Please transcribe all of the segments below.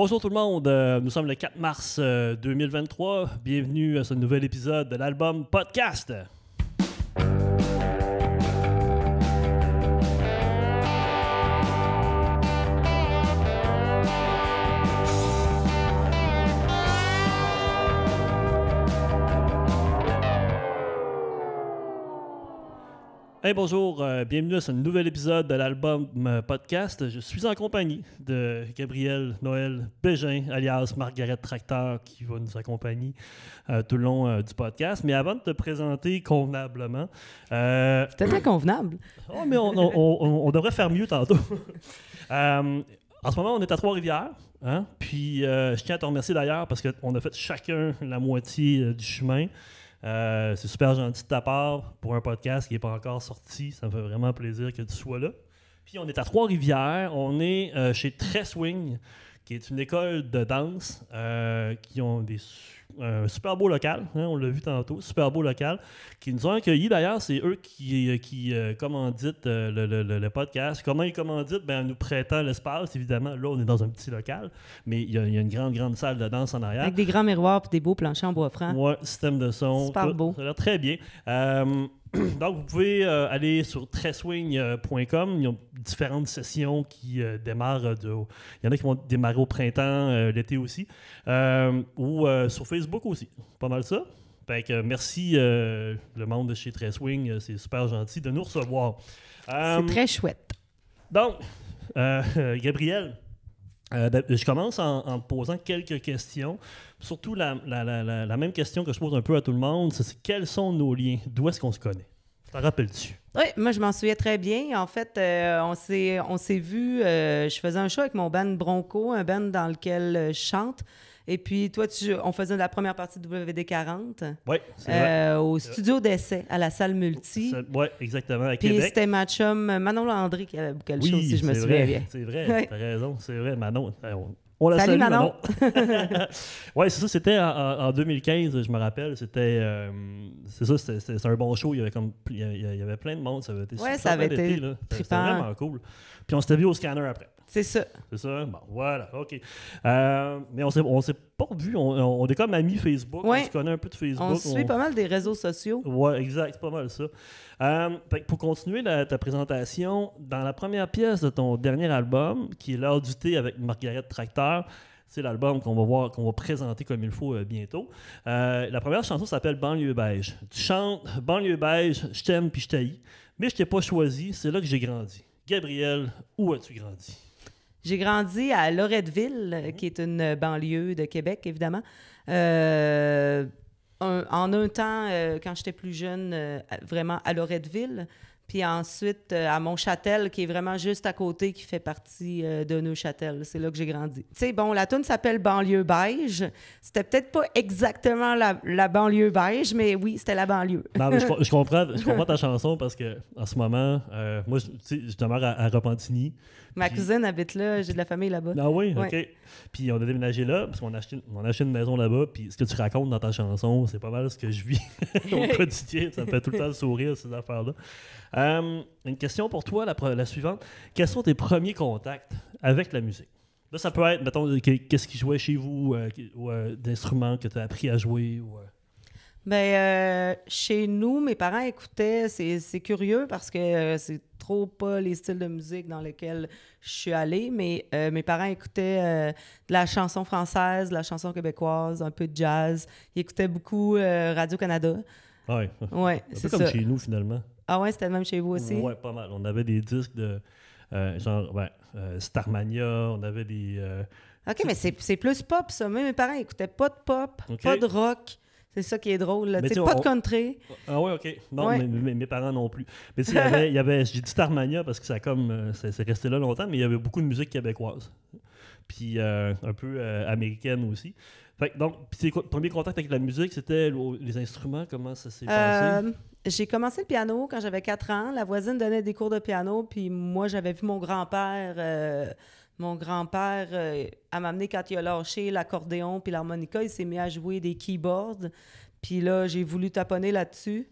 Bonjour tout le monde, nous sommes le 4 mars 2023. Bienvenue à ce nouvel épisode de l'album Podcast. Hey, bonjour, bienvenue à ce nouvel épisode de l'album Podcast. Je suis en compagnie de Gabriel Noël Bégin, alias Margaret Tracteur, qui va nous accompagner tout le long du podcast. Mais avant de te présenter convenablement... C'était très convenable. Oh, mais on devrait faire mieux tantôt. En ce moment, on est à Trois-Rivières. Hein? Puis, je tiens à te remercier d'ailleurs parce qu'on a fait chacun la moitié du chemin. C'est super gentil de ta part pour un podcast qui n'est pas encore sorti. Ça me fait vraiment plaisir que tu sois là. Puis on est à Trois-Rivières. On est chez Treswing, qui est une école de danse qui ont un super beau local. Hein, on l'a vu tantôt, super beau local. Qui nous ont accueillis. D'ailleurs, c'est eux qui commanditent le podcast. Comment ils commanditent? En nous prêtant l'espace, évidemment. Là, on est dans un petit local, mais il y a une grande salle de danse en arrière. Avec des grands miroirs et des beaux planchers en bois franc. Oui, système de son. Super beau. Ça a l'air très bien. Donc, vous pouvez aller sur treswing.com. Il y a différentes sessions qui démarrent. Il y en a qui vont démarrer au printemps, l'été aussi. Ou sur Facebook aussi. Pas mal ça. Fait que merci le monde de chez Treswing. C'est super gentil de nous recevoir. C'est très chouette. Donc, Gabriel, je commence en te posant quelques questions. Surtout la même question que je pose un peu à tout le monde, c'est quels sont nos liens? D'où est-ce qu'on se connaît? T'en rappelles-tu? Oui, moi, je m'en souviens très bien. En fait, on s'est vus, je faisais un show avec mon band Bronco, un band dans lequel je chante. Et puis, toi, on faisait la première partie de WD40 au studio d'essai, à la salle Multi. Oui, exactement, à Puis Québec. c'était ma chum Manon Landry qui avait beaucoup de Oui, choses, si je me souviens bien. C'est vrai, Ouais. t'as raison, c'est vrai, Manon. On la Salut, salue, Manon. Oui, c'est ça, c'était en 2015, je me rappelle. C'était un bon show. Il y avait plein de monde. Ça avait été Ouais, super ça avait bel été été, là. C'était trippant. vraiment cool. Puis on s'était vu au scanner après. C'est ça. C'est ça? Bon, voilà, OK. Mais on s'est pas revus. On est comme amis Facebook. Ouais. On se connaît un peu de Facebook. On suit pas mal des réseaux sociaux. Oui, exact. C'est pas mal ça. Fait que pour continuer ta présentation, dans la première pièce de ton dernier album, qui est L'heure du thé avec Margaret Tracteur, c'est l'album qu'on va présenter comme il faut bientôt. La première chanson s'appelle Banlieue beige. Tu chantes Banlieue beige, je t'aime puis je t'haïs, mais je t'ai pas choisi, c'est là que j'ai grandi. Gabriel, où as-tu grandi? J'ai grandi à Loretteville, qui est une banlieue de Québec, évidemment. En un temps, quand j'étais plus jeune, vraiment à Loretteville. Puis ensuite, à Montchâtel, qui est vraiment juste à côté, qui fait partie de Neuchâtel. C'est là que j'ai grandi. Tu sais, bon, la tune s'appelle Banlieue beige. C'était peut-être pas exactement la banlieue beige, mais oui, c'était la banlieue. Non, mais je comprends ta chanson parce que en ce moment, moi, je demeure à Repentigny. Ma cousine habite là, j'ai de la famille là-bas. Ah oui, Ouais. OK. Puis on a déménagé là, parce qu'on a acheté une maison là-bas, puis ce que tu racontes dans ta chanson, c'est pas mal ce que je vis au quotidien. Ça me fait tout le temps sourire, ces affaires-là. Une question pour toi, la suivante. Quels sont tes premiers contacts avec la musique? Là, ça peut être, mettons, qu'est-ce qui jouait chez vous, ou d'instruments que tu as appris à jouer. Chez nous, mes parents écoutaient, c'est curieux parce que c'est trop pas les styles de musique dans lesquels je suis allée, mais mes parents écoutaient de la chanson française, de la chanson québécoise, un peu de jazz. Ils écoutaient beaucoup Radio-Canada. Oui, Ouais, un c'est peu comme ça. chez nous, finalement. Ah ouais, c'était le même chez vous aussi? Oui, pas mal. On avait des disques de Starmania, on avait des... OK, mais c'est plus pop, ça. Même mes parents écoutaient pas de pop, OK. pas de rock. C'est ça qui est drôle, là. Mais Tu sais, tu sais, pas de country. Ah ouais, OK. Non, Ouais. mais mes parents non plus. Mais tu sais, il y avait j'ai dit Starmania parce que ça comme c'est resté là longtemps, mais il y avait beaucoup de musique québécoise. Puis un peu américaine aussi. Fait que, donc, puis tes premiers contacts avec la musique, c'était les instruments, comment ça s'est passé? J'ai commencé le piano quand j'avais 4 ans. La voisine donnait des cours de piano, puis moi, j'avais vu mon grand-père... à m'amener quand il a lâché l'accordéon puis l'harmonica, il s'est mis à jouer des keyboards. Puis là, j'ai voulu taponner là-dessus.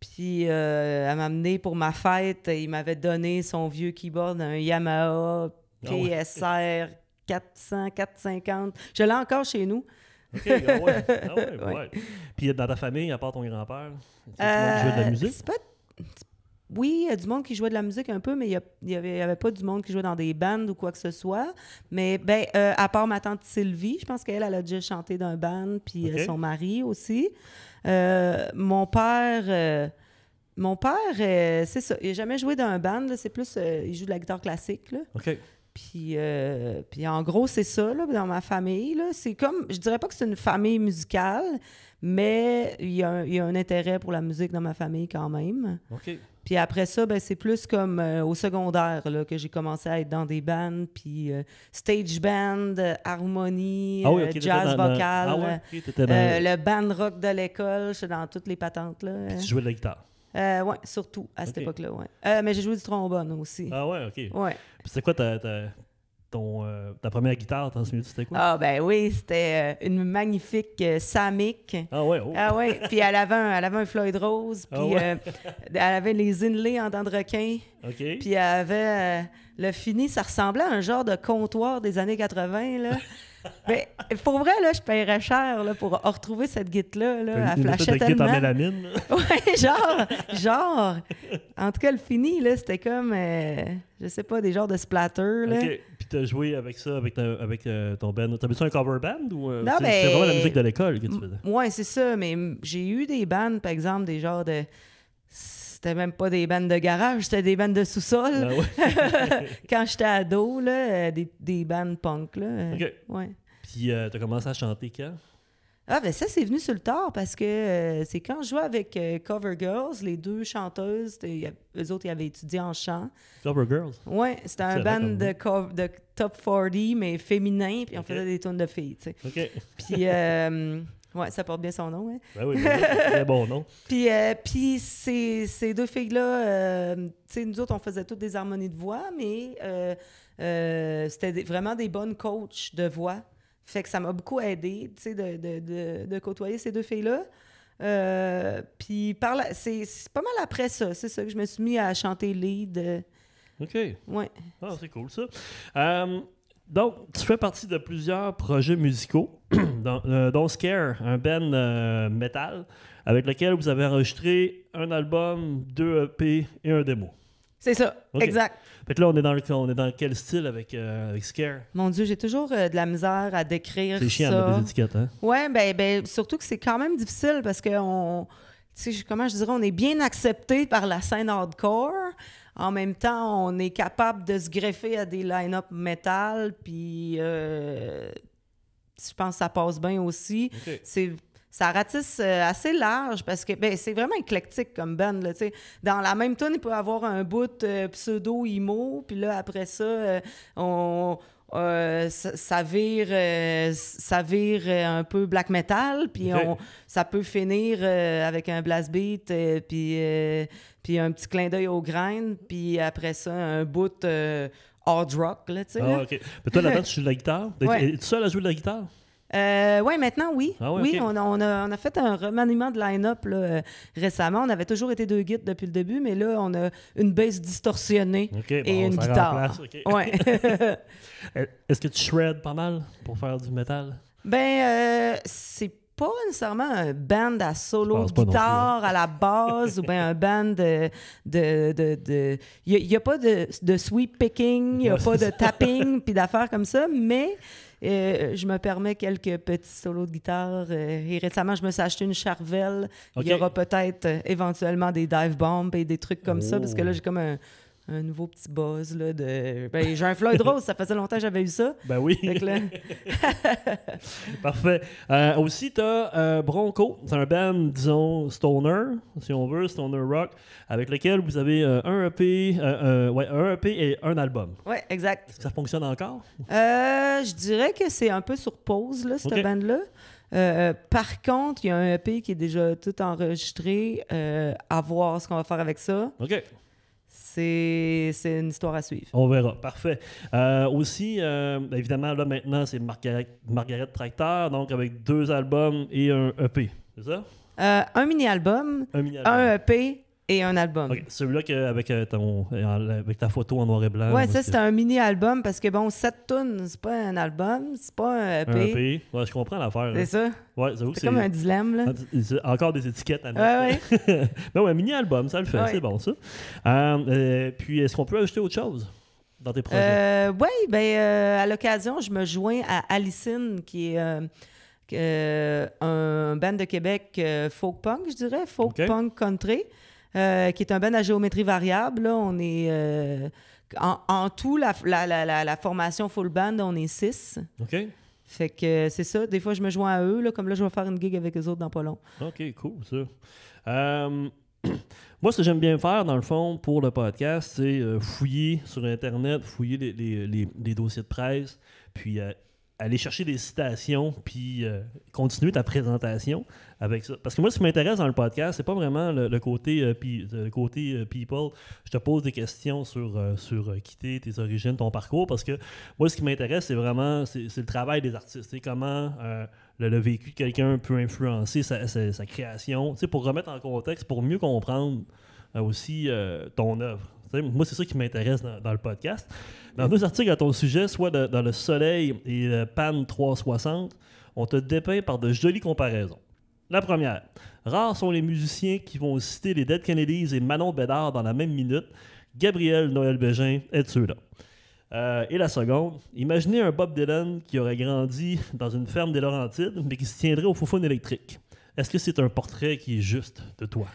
Puis à m'amener pour ma fête, il m'avait donné son vieux keyboard, un Yamaha PSR 400, 450. Je l'ai encore chez nous. OK, ah ouais. Ah ouais, Ouais. ouais. Puis dans ta famille, à part ton grand-père, tu jouais de la musique? C'est pas... Oui, il y a du monde qui jouait de la musique un peu, mais il y avait pas du monde qui jouait dans des bands ou quoi que ce soit. Mais, à part ma tante Sylvie, je pense qu'elle a déjà chanté dans un band, puis OK. son mari aussi. Mon père, c'est ça. Il n'a jamais joué dans un band, là. C'est plus... il joue de la guitare classique, là. OK. Puis en gros, c'est ça, là, dans ma famille. Là. C'est comme, je dirais pas que c'est une famille musicale, mais il y a un intérêt pour la musique dans ma famille quand même. OK. Puis après ça, c'est plus comme au secondaire là, que j'ai commencé à être dans des bands, puis stage band, harmonie, Ah oui, OK, jazz vocal, Ah ouais, OK, t'étais dans... le band rock de l'école, j'étais dans toutes les patentes. Là. Puis tu jouais de la guitare. Oui, surtout à cette OK. époque-là, ouais. Mais j'ai joué du trombone aussi. Ah ouais, OK. Ouais. Puis c'est quoi ta première guitare, t'en souviens-tu, c'était quoi? Ah ben oui, c'était une magnifique Samick. Ah ouais, oh. Ah ouais, puis elle avait un Floyd Rose, puis Ah ouais? elle avait les inlays en dents de requin, OK. puis elle avait le fini, ça ressemblait à un genre de comptoir des années 80, là. Mais pour vrai, là, je paierais cher là, pour retrouver cette guite-là. Là. Elle Une espèce flashait de guitare en tellement. mélamine. là. Ouais, genre. En tout cas, le fini, là, c'était comme, je sais pas, des genres de splatter, là. OK. Puis t'as joué avec ça, avec ton band. T'avais-tu un cover band ou Non, c'était vraiment la musique de l'école que tu faisais? Ouais, c'est ça, mais j'ai eu des bandes, par exemple, des genres de... C'était même pas des bandes de garage, c'était des bandes de sous-sol. Ah ouais. Quand j'étais ado, là, des bandes punk, là. OK. Ouais. Puis t'as commencé à chanter quand? Ah, ben ça, c'est venu sur le tard parce que c'est quand je jouais avec Cover Girls, les deux chanteuses, eux autres, ils avaient étudié en chant. Cover Girls. Ouais, c'était un Excellent band comme de top 40, mais féminin, puis on OK. faisait des tunes de filles, tu sais. OK. Puis, ouais, ça porte bien son nom, hein. Ben oui, très bon nom. Puis ces deux filles-là, tu sais, nous autres, on faisait toutes des harmonies de voix, mais c'était vraiment des bonnes coachs de voix. Fait que ça m'a beaucoup aidé, tu sais, de côtoyer ces deux filles-là. Puis c'est pas mal après ça, c'est ça que je me suis mis à chanter lead. OK. Ouais. Ah, c'est cool ça. Donc, tu fais partie de plusieurs projets musicaux, dont Scare, un band metal, avec lequel vous avez enregistré un album, 2 EP et un démo. C'est ça, OK. exact. Fait que là, on est dans quel style avec Scare? Mon Dieu, j'ai toujours de la misère à décrire C'est chiant ça. de mettre des étiquettes, hein? Ouais, ben surtout que c'est quand même difficile parce que tu sais, comment je dirais, on est bien accepté par la scène hardcore. En même temps, on est capable de se greffer à des line-up métal, puis je pense que ça passe bien aussi. OK. Ça ratisse assez large parce que c'est vraiment éclectique comme band. Là, tu sais. Dans la même tune, il peut y avoir un bout pseudo-emo, puis là, après ça, ça vire un peu black metal, puis OK. ça peut finir avec un blast beat, puis un petit clin d'œil au grind, puis après ça, un bout hard rock, là, tu sais. Ah, là. OK. Mais toi, là-dedans, tu joues de la guitare? Ouais. Es-tu seul à jouer de la guitare? Oui, maintenant, oui. Ah ouais, oui, ok. on a fait un remaniement de line-up là, récemment. On avait toujours été deux guides depuis le début, mais là, on a une bass distorsionnée OK, et bon, une ça guitare. remplace, OK. Ouais. Est-ce que tu shreds pas mal pour faire du métal? C'est pas nécessairement un band à Je solo pense de pas non plus, guitare à la base ou bien un band de... Il n'y a pas de sweep picking, il n'y a Ouais, pas c'est de tapping puis d'affaires comme ça, mais je me permets quelques petits solos de guitare. Et récemment, je me suis acheté une Charvel. OK. Il y aura peut-être éventuellement des dive bombs et des trucs comme ça, parce que là, Oh. j'ai comme un nouveau petit buzz. Là, j'ai un Floyd Rose, ça faisait longtemps que j'avais eu ça. Ben oui. Fait que là, Parfait. Aussi, tu as Bronco. C'est un band, disons, stoner, si on veut, stoner rock, avec lequel vous avez un EP et un album. ouais, exact. Est-ce que ça fonctionne encore? Je dirais que c'est un peu sur pause, là, cette OK. bande-là. Par contre, il y a un EP qui est déjà tout enregistré. À voir ce qu'on va faire avec ça. OK. C'est une histoire à suivre. On verra. Parfait. Aussi, évidemment, là, maintenant, c'est Margaret Tracteur, donc avec 2 albums et un EP. C'est ça? Un mini-album, Un mini-album. un EP, et un album. OK, celui-là avec ta photo en noir et blanc. Ouais, ça, c'était un mini-album parce que, bon, 7 tunes, c'est pas un album, c'est pas un EP. Un EP. Ouais, je comprends l'affaire. C'est ça. Ouais, j'avoue que C'est comme un dilemme, là. C'est encore des étiquettes à mettre. Ouais. Ben ouais, un mini-album, ça le fait. Ouais. C'est bon, ça. Puis, est-ce qu'on peut ajouter autre chose dans tes projets? Oui, à l'occasion, je me joins à Alicine, qui est un band de Québec folk punk, je dirais, folk punk country, qui est un band à géométrie variable. Là, on est en tout, la formation full band, on est 6. OK. Fait que c'est ça. Des fois, je me joins à eux. Là, comme là, je vais faire une gig avec eux autres dans pas long. OK, cool, ça. Moi, ce que j'aime bien faire, dans le fond, pour le podcast, c'est fouiller sur Internet, fouiller les dossiers de presse, puis aller chercher des citations, puis continuer ta présentation avec ça. Parce que moi, ce qui m'intéresse dans le podcast, c'est pas vraiment le côté people. Je te pose des questions sur qui t'es, tes origines, ton parcours, parce que moi, ce qui m'intéresse, c'est vraiment c'est le travail des artistes. C'est comment le vécu de quelqu'un peut influencer sa création, pour remettre en contexte, pour mieux comprendre aussi ton œuvre. Moi, c'est ça qui m'intéresse dans le podcast. Dans deux articles à ton sujet, soit dans Le Soleil et Pan 360, on te dépeint par de jolies comparaisons. La première, rares sont les musiciens qui vont citer les Dead Kennedys et Manon Bédard dans la même minute. Gabriel Noël-Bégin est de ceux-là. Et la seconde, imaginez un Bob Dylan qui aurait grandi dans une ferme des Laurentides, mais qui se tiendrait au foufoune électrique. Est-ce que c'est un portrait qui est juste de toi?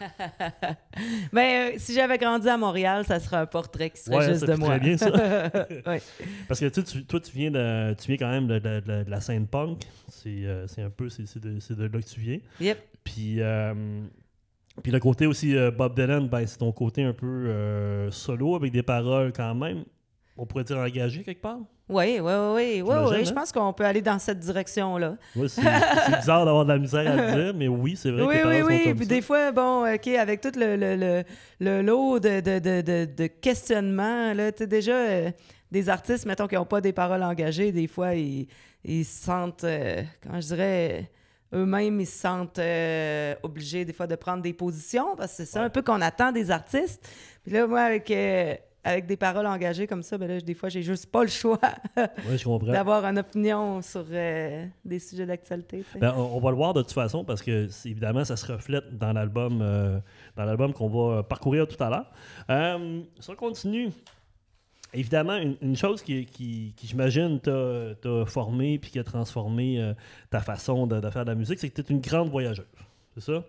Si j'avais grandi à Montréal, ça serait un portrait qui serait juste de moi. Très bien, ça. Ouais. Parce que toi, tu viens quand même de la scène punk. C'est un peu c'est de là que tu viens. Yep. Puis le côté aussi Bob Dylan, c'est ton côté un peu solo avec des paroles quand même, on pourrait dire engagées quelque part. Oui. J'imagine, Je pense qu'on peut aller dans cette direction-là. Oui, c'est bizarre d'avoir de la misère à le dire, mais oui, c'est vrai que tes paroles sont comme Puis ça. des fois, avec tout le lot de questionnements, là, tu sais, déjà, des artistes, mettons, qui n'ont pas des paroles engagées, des fois, ils se sentent, comment je dirais, eux-mêmes, ils se sentent obligés, des fois, de prendre des positions, parce que c'est ça un peu qu'on attend des artistes. Puis là, moi, avec des paroles engagées comme ça, des fois, j'ai juste pas le choix je comprends. d'avoir une opinion sur des sujets d'actualité. Tu sais. On va le voir de toute façon parce que évidemment, ça se reflète dans l'album qu'on va parcourir tout à l'heure. Si on continue, évidemment, une chose qui j'imagine, t'a formé puis qui a transformé ta façon de faire de la musique, c'est que tu es une grande voyageuse. C'est ça?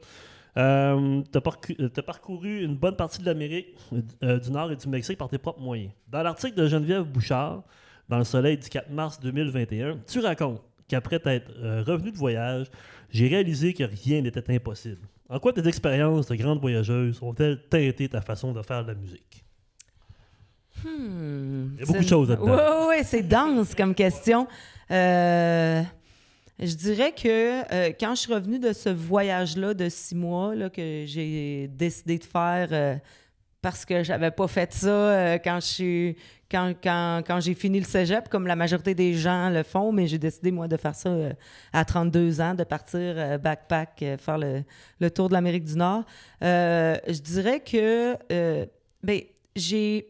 T'as parcouru une bonne partie de l'Amérique du Nord et du Mexique par tes propres moyens. Dans l'article de Geneviève Bouchard, dans Le Soleil du 4 mars 2021, tu racontes qu'après t'être revenu de voyage, j'ai réalisé que rien n'était impossible. En quoi tes expériences de grande voyageuse ont-elles teinté ta façon de faire de la musique? Il y a beaucoup de choses là-dedans. Oui, c'est dense comme question. Je dirais que quand je suis revenue de ce voyage-là de 6 mois là, que j'ai décidé de faire parce que j'avais pas fait ça quand j'ai fini le cégep, comme la majorité des gens le font, mais j'ai décidé, moi, de faire ça à 32 ans, de partir backpack, faire le tour de l'Amérique du Nord. Je dirais que j'ai...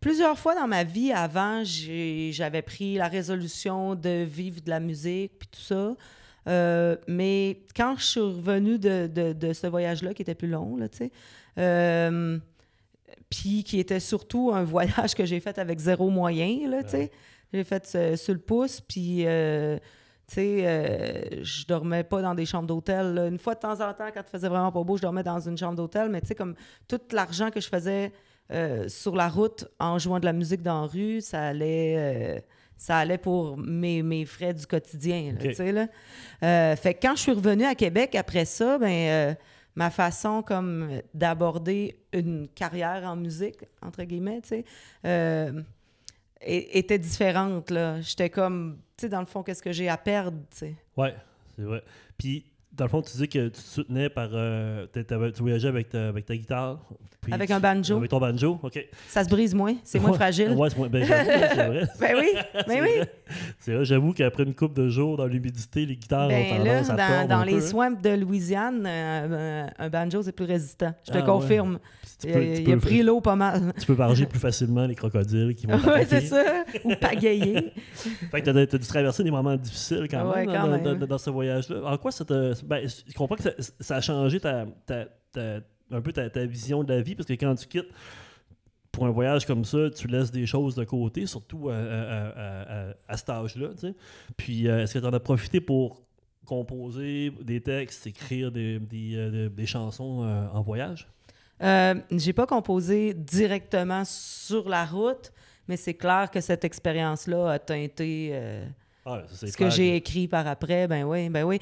Plusieurs fois dans ma vie avant, j'avais pris la résolution de vivre de la musique puis tout ça. Mais quand je suis revenue de ce voyage-là, qui était plus long, là, tu sais, puis qui était surtout un voyage que j'ai fait avec zéro moyen, là, tu sais. J'ai fait sur le pouce, puis... tu sais, je dormais pas dans des chambres d'hôtel. Là. Une fois de temps en temps, quand il faisait vraiment pas beau, je dormais dans une chambre d'hôtel. Mais tu sais, comme tout l'argent que je faisais sur la route en jouant de la musique dans la rue, ça allait pour mes frais du quotidien. Là, Okay. tu sais, là. Fait que quand je suis revenue à Québec après ça, ma façon comme d'aborder une carrière en musique, entre guillemets, tu sais, était différente. Là. J'étais comme, tu sais, dans le fond, qu'est-ce que j'ai à perdre, tu sais. Ouais, c'est vrai. Puis, dans le fond, tu dis que tu te soutenais par... tu voyageais avec ta guitare. Avec un banjo. Avec ton banjo, OK. Ça se brise moins, c'est moins fragile. Ouais, c'est moins... Ben, c'est vrai. Ben oui, ben oui. C'est vrai, j'avoue qu'après une couple de jours dans l'humidité, les guitares ont tendance à tordre dans un les peu, swamps de Louisiane, un banjo, c'est plus résistant. Je te confirme. Ouais. Il a pris l'eau pas mal. Tu peux varger plus facilement les crocodiles qui vont t'attaquer. Oui, c'est ça. Ou pagayer. Fait que t'as dû traverser des moments difficiles quand même, dans ce voyage-là. En quoi ça t'a... Ben, je comprends que ça a changé un peu ta vision de la vie, parce que quand tu quittes pour un voyage comme ça, tu laisses des choses de côté, surtout à cet âge-là. Tu sais. Puis est-ce que tu en as profité pour composer des textes, écrire des chansons en voyage? J'ai pas composé directement sur la route, mais c'est clair que cette expérience-là a teinté ce que j'ai écrit par après. Ben oui.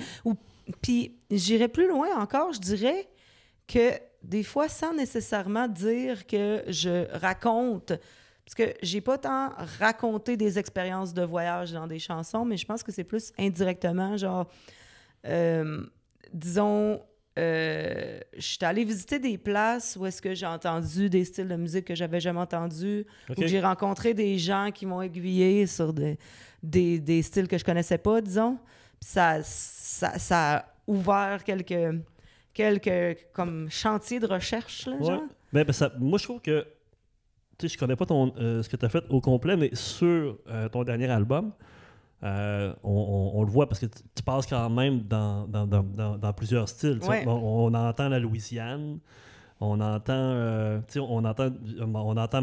Puis j'irais plus loin encore, je dirais que des fois, sans nécessairement dire que je raconte, parce que j'ai pas tant raconté des expériences de voyage dans des chansons, mais je pense que c'est plus indirectement, genre, disons, je suis allée visiter des places où est-ce que j'ai entendu des styles de musique que j'avais jamais entendus, où j'ai rencontré des gens qui m'ont aiguillé sur des styles que je connaissais pas, disons. Puis ça a ouvert quelques comme chantiers de recherche, là, genre. Ben, moi, je trouve que, tu sais, je connais pas ce que tu as fait au complet, mais sur ton dernier album, on le voit parce que tu passes quand même dans plusieurs styles. Ouais. On entend la Louisiane, on entend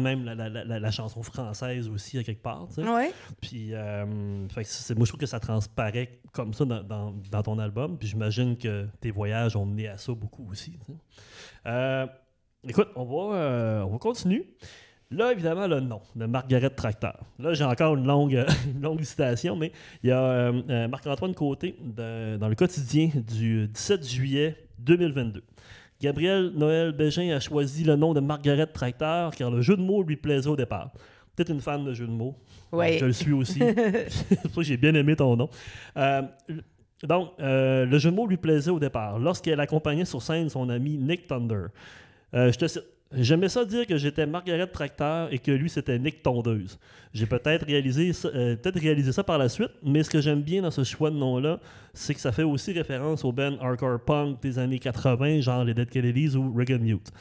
même la chanson française aussi à quelque part. Ouais. Puis, moi, je trouve que ça transparaît comme ça dans ton album. Puis j'imagine que tes voyages ont mené à ça beaucoup aussi. Écoute, on va continuer. Là, évidemment, le nom de Margaret Tracteur. Là, j'ai encore une longue citation, mais il y a Marc-Antoine Côté dans le quotidien du 17 juillet 2022. Gabriel Noël Bégin a choisi le nom de Margaret Tracteur car le jeu de mots lui plaisait au départ. Peut-être une fan de jeux de mots. Oui. Je le suis aussi. C'est pour ça que j'ai bien aimé ton nom. Donc, le jeu de mots lui plaisait au départ lorsqu'elle accompagnait sur scène son ami Nick Thunder. Je te cite. J'aimais ça dire que j'étais Margaret Tracteur et que lui, c'était Nick Tondeuse. J'ai peut-être réalisé ça par la suite, mais ce que j'aime bien dans ce choix de nom-là, c'est que ça fait aussi référence au band hardcore punk des années 80, genre les Dead Kennedys ou Regan Youth.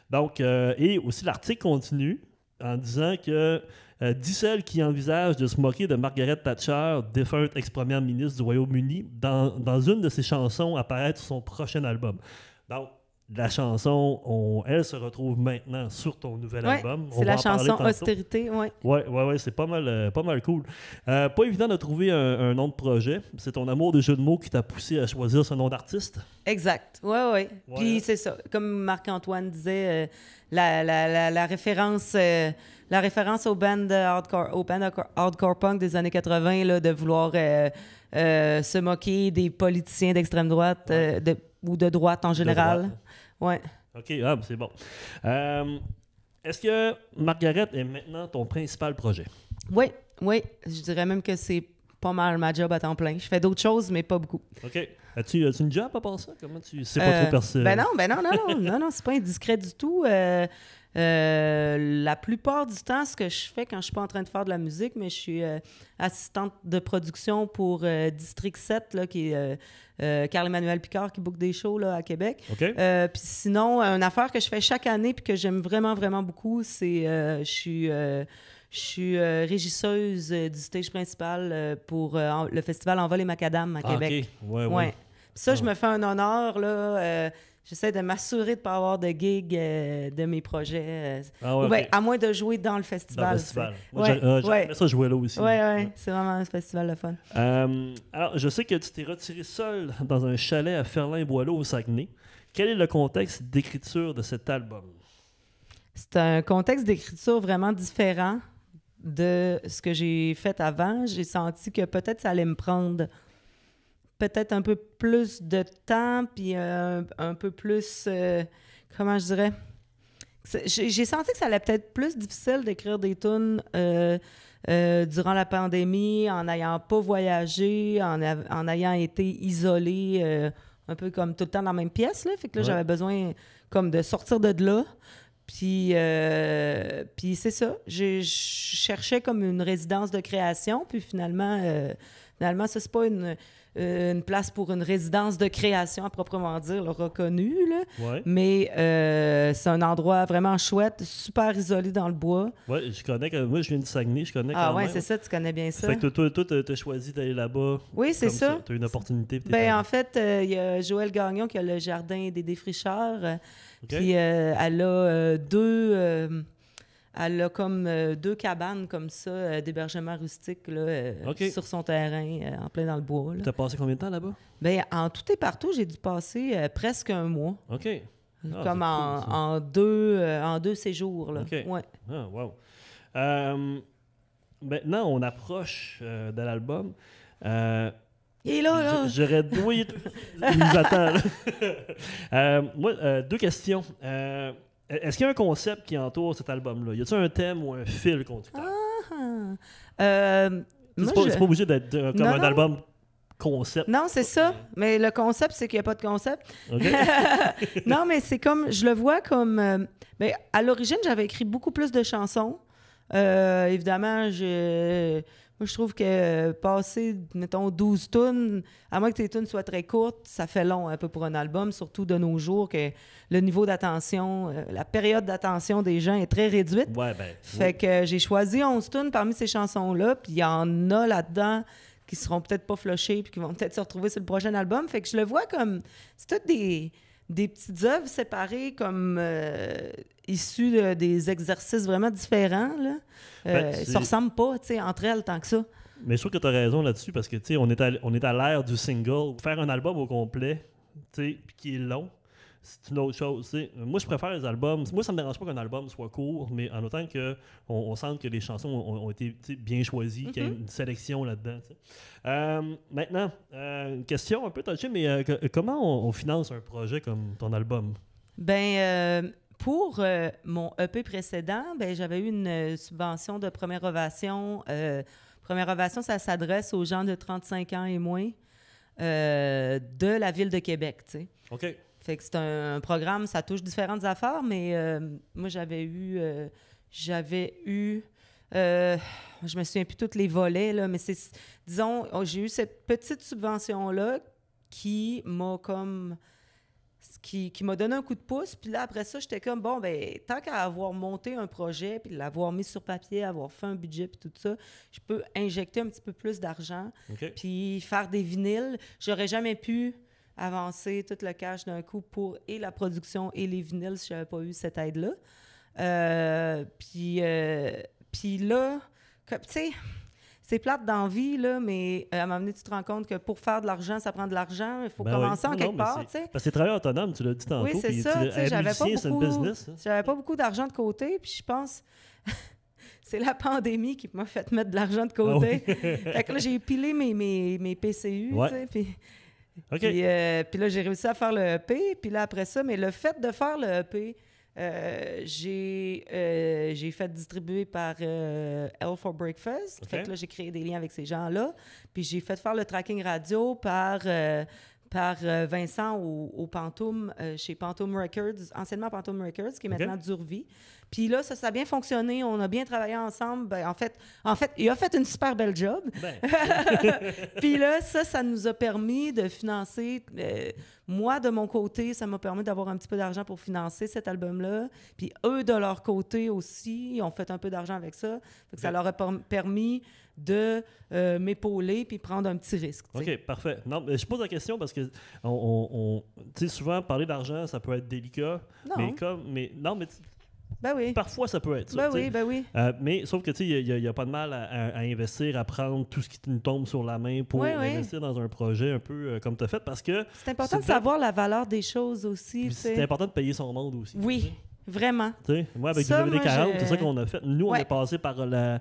Donc, et aussi l'article continue en disant que 10 celles qui envisagent de se moquer de Margaret Thatcher, défunte ex-première ministre du Royaume-Uni, dans une de ses chansons apparaître sur son prochain album. Donc, la chanson, elle se retrouve maintenant sur ton nouvel album. C'est la chanson Austérité, oui. Oui, c'est pas mal cool. Pas évident de trouver un nom de projet. C'est ton amour des jeux de mots qui t'a poussé à choisir ce nom d'artiste? Exact, oui. Puis c'est ça, comme Marc-Antoine disait, la référence au band hardcore punk des années 80, là, de vouloir se moquer des politiciens d'extrême droite ou de droite en général. Ouais. OK, c'est bon. Est-ce que Margaret est maintenant ton principal projet? Oui. Je dirais même que c'est pas mal ma job à temps plein. Je fais d'autres choses, mais pas beaucoup. OK. As-tu une job à part ça? Comment tu sais pas trop percer? Ben non, c'est pas indiscret du tout. La plupart du temps, ce que je fais quand je suis pas en train de faire de la musique, mais je suis assistante de production pour District 7, là, qui est Carl-Emmanuel Picard qui book des shows là, à Québec. Okay. Puis sinon, une affaire que je fais chaque année puis que j'aime vraiment, vraiment beaucoup, c'est je suis régisseuse du stage principal pour le festival Envol et Macadam à Québec. OK. Ouais. Ça, je me fais un honneur, là. J'essaie de m'assurer de ne pas avoir de gig de mes projets. À moins de jouer dans le festival. Dans le festival. J'aimerais ça jouer là aussi. Oui, c'est vraiment un festival de fun. Alors, je sais que tu t'es retiré seul dans un chalet à Ferlin-Boileau au Saguenay. Quel est le contexte d'écriture de cet album? C'est un contexte d'écriture vraiment différent de ce que j'ai fait avant. J'ai senti que peut-être ça allait me prendre peut-être un peu plus de temps, puis un peu plus, comment je dirais? J'ai senti que ça allait peut-être plus difficile d'écrire des tunes durant la pandémie, en n'ayant pas voyagé, en ayant été isolé un peu comme tout le temps dans la même pièce, là. Fait que là, Ouais. j'avais besoin comme de sortir de là. Puis c'est ça. Je cherchais comme une résidence de création. Puis finalement, ça, c'est pas une place pour une résidence de création à proprement dire, là, reconnue, là. Ouais. Mais c'est un endroit vraiment chouette, super isolé dans le bois. Ouais, je connais. Moi, je viens du Saguenay, je connais Ah quand ouais, même. c'est ça, tu connais bien ça. Fait que toi, t'as choisi d'aller là-bas. Oui, c'est comme ça. T'as eu une opportunité. puis t'es Ben, allé. en fait, il y a Joëlle Gagnon qui a le jardin des défricheurs. OK? Puis elle a elle a comme deux cabanes comme ça, d'hébergement rustique là, OK. sur son terrain, en plein dans le bois. Là. T'as passé combien de temps là-bas? Ben, en tout et partout, j'ai dû passer presque un mois. OK. Ah, comme c'est cool, ça. en deux séjours. Là. OK. Ouais. Ah, wow. Maintenant, on approche de l'album. Il est là! J'aurais... Oui, il nous attend. Là. Moi, deux questions. Est-ce qu'il y a un concept qui entoure cet album-là? Y a-t-il un thème ou un fil conducteur? Moi, C'est pas obligé d'être comme Non, un non. album concept. Non, c'est ça. Mais le concept, c'est qu'il n'y a pas de concept. OK? Non, mais c'est comme, je le vois comme... ben, à l'origine, j'avais écrit beaucoup plus de chansons. Évidemment, moi, je trouve que passer, mettons, 12 tunes, à moins que tes tunes soient très courtes, ça fait long un peu pour un album, surtout de nos jours, que le niveau d'attention, la période d'attention des gens est très réduite. Ouais, ben. Fait que j'ai choisi 11 tunes parmi ces chansons-là, puis il y en a là-dedans qui seront peut-être pas flushées puis qui vont peut-être se retrouver sur le prochain album. Fait que je le vois comme... C'est toutes des petites œuvres séparées comme issues des exercices vraiment différents, là. Ça ressemble pas, tu sais, entre elles tant que ça. Mais je trouve que tu as raison là-dessus parce que, tu sais, on est à l'ère du single. Faire un album au complet, tu sais, puis qui est long, c'est une autre chose, tu sais. Moi, je préfère les albums. Moi, ça me dérange pas qu'un album soit court, mais en autant qu'on sente que les chansons ont été tu sais, bien choisies, qu'il y a une sélection là-dedans, tu sais. Maintenant, une question un peu touchée, mais comment on finance un projet comme ton album? Ben, pour mon EP précédent, ben, j'avais eu une subvention de Première Ovation. Première Ovation, ça s'adresse aux gens de 35 ans et moins de la Ville de Québec, tu sais. OK. Fait que c'est un programme, ça touche différentes affaires, mais moi, j'avais eu... je me souviens plus tous les volets, là, mais c'est... Disons, j'ai eu cette petite subvention-là qui m'a comme... Qui m'a donné un coup de pouce. Puis là, après ça, j'étais comme, bon, ben tant qu'à avoir monté un projet, puis l'avoir mis sur papier, avoir fait un budget, puis tout ça, je peux injecter un petit peu plus d'argent, OK. puis faire des vinyles. J'aurais jamais pu avancer tout le cash d'un coup pour et la production et les vinyles si j'avais pas eu cette aide-là. Puis là, tu sais... C'est plate dans la vie, là, mais à un moment donné, tu te rends compte que pour faire de l'argent, ça prend de l'argent. Il faut commencer en quelque part, tu sais. Parce que c'est travailleur autonome, tu l'as dit tantôt. Oui, c'est puis ça. Tu sais, être j'avais pas musicien, c'est une beaucoup, business. Hein. j'avais pas beaucoup d'argent de côté, puis je pense c'est la pandémie qui m'a fait mettre de l'argent de côté. Ah oui. Fait que là, j'ai pilé mes PCU, Ouais. tu sais, puis... OK. Puis là, j'ai réussi à faire le EP. Puis là, après ça, mais le fait de faire le EP, j'ai fait distribuer par L for Breakfast. OK. Fait que là, j'ai créé des liens avec ces gens-là. Puis j'ai fait faire le tracking radio par Vincent au Pantoum, chez Pantoum Records, anciennement Pantoum Records, qui est maintenant Durvie. Puis là, ça a bien fonctionné. On a bien travaillé ensemble. Ben, en fait, il a fait une super belle job. Ben. Puis là, ça nous a permis de financer... moi, de mon côté, ça m'a permis d'avoir un petit peu d'argent pour financer cet album-là. Puis eux, de leur côté aussi, ont fait un peu d'argent avec ça. Fait que ça leur a permis de m'épauler puis prendre un petit risque. T'sais. OK, parfait. Non, mais je pose la question parce que tu sais, souvent, parler d'argent, ça peut être délicat. Non. Mais Ben oui. parfois, ça peut être ça. Ben oui. Mais sauf que, tu sais, il n'y a pas de mal à investir, à prendre tout ce qui nous tombe sur la main pour investir dans un projet un peu comme tu as fait parce que... C'est important de savoir la valeur des choses aussi. C'est important de payer son monde aussi. Oui, vraiment. T'sais, moi, avec Ça, WD-40, c'est ça qu'on a fait. Nous, on Ouais. est passé par le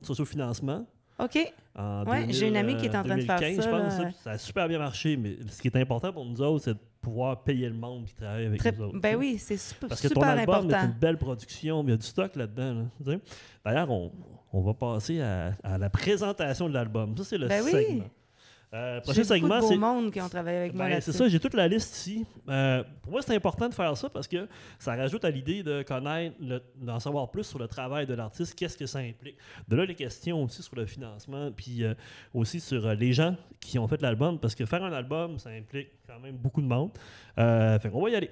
sociofinancement. OK. En Ouais, j'ai une amie qui est en train de faire 2015, ça, je pense. là. Ça a super bien marché, mais ce qui est important pour nous autres, c'est de pouvoir payer le monde qui travaille avec nous autres. Ben oui, c'est super, Parce que ton super album important. est une belle production, il y a du stock là-dedans. Là, t'sais. D'ailleurs, on va passer à la présentation de l'album. Ça, c'est le Ben oui. segment. Prochain J'ai beaucoup segment, de c'est... beau monde qui ont travaillé avec moi Ben, là-dessus. c'est ça, j'ai toute la liste ici. Pour moi, c'est important de faire ça parce que ça rajoute à l'idée de connaître, d'en savoir plus sur le travail de l'artiste, qu'est-ce que ça implique. De là, les questions aussi sur le financement, puis aussi sur les gens qui ont fait l'album, parce que faire un album, ça implique quand même beaucoup de monde. Fait qu'on va y aller.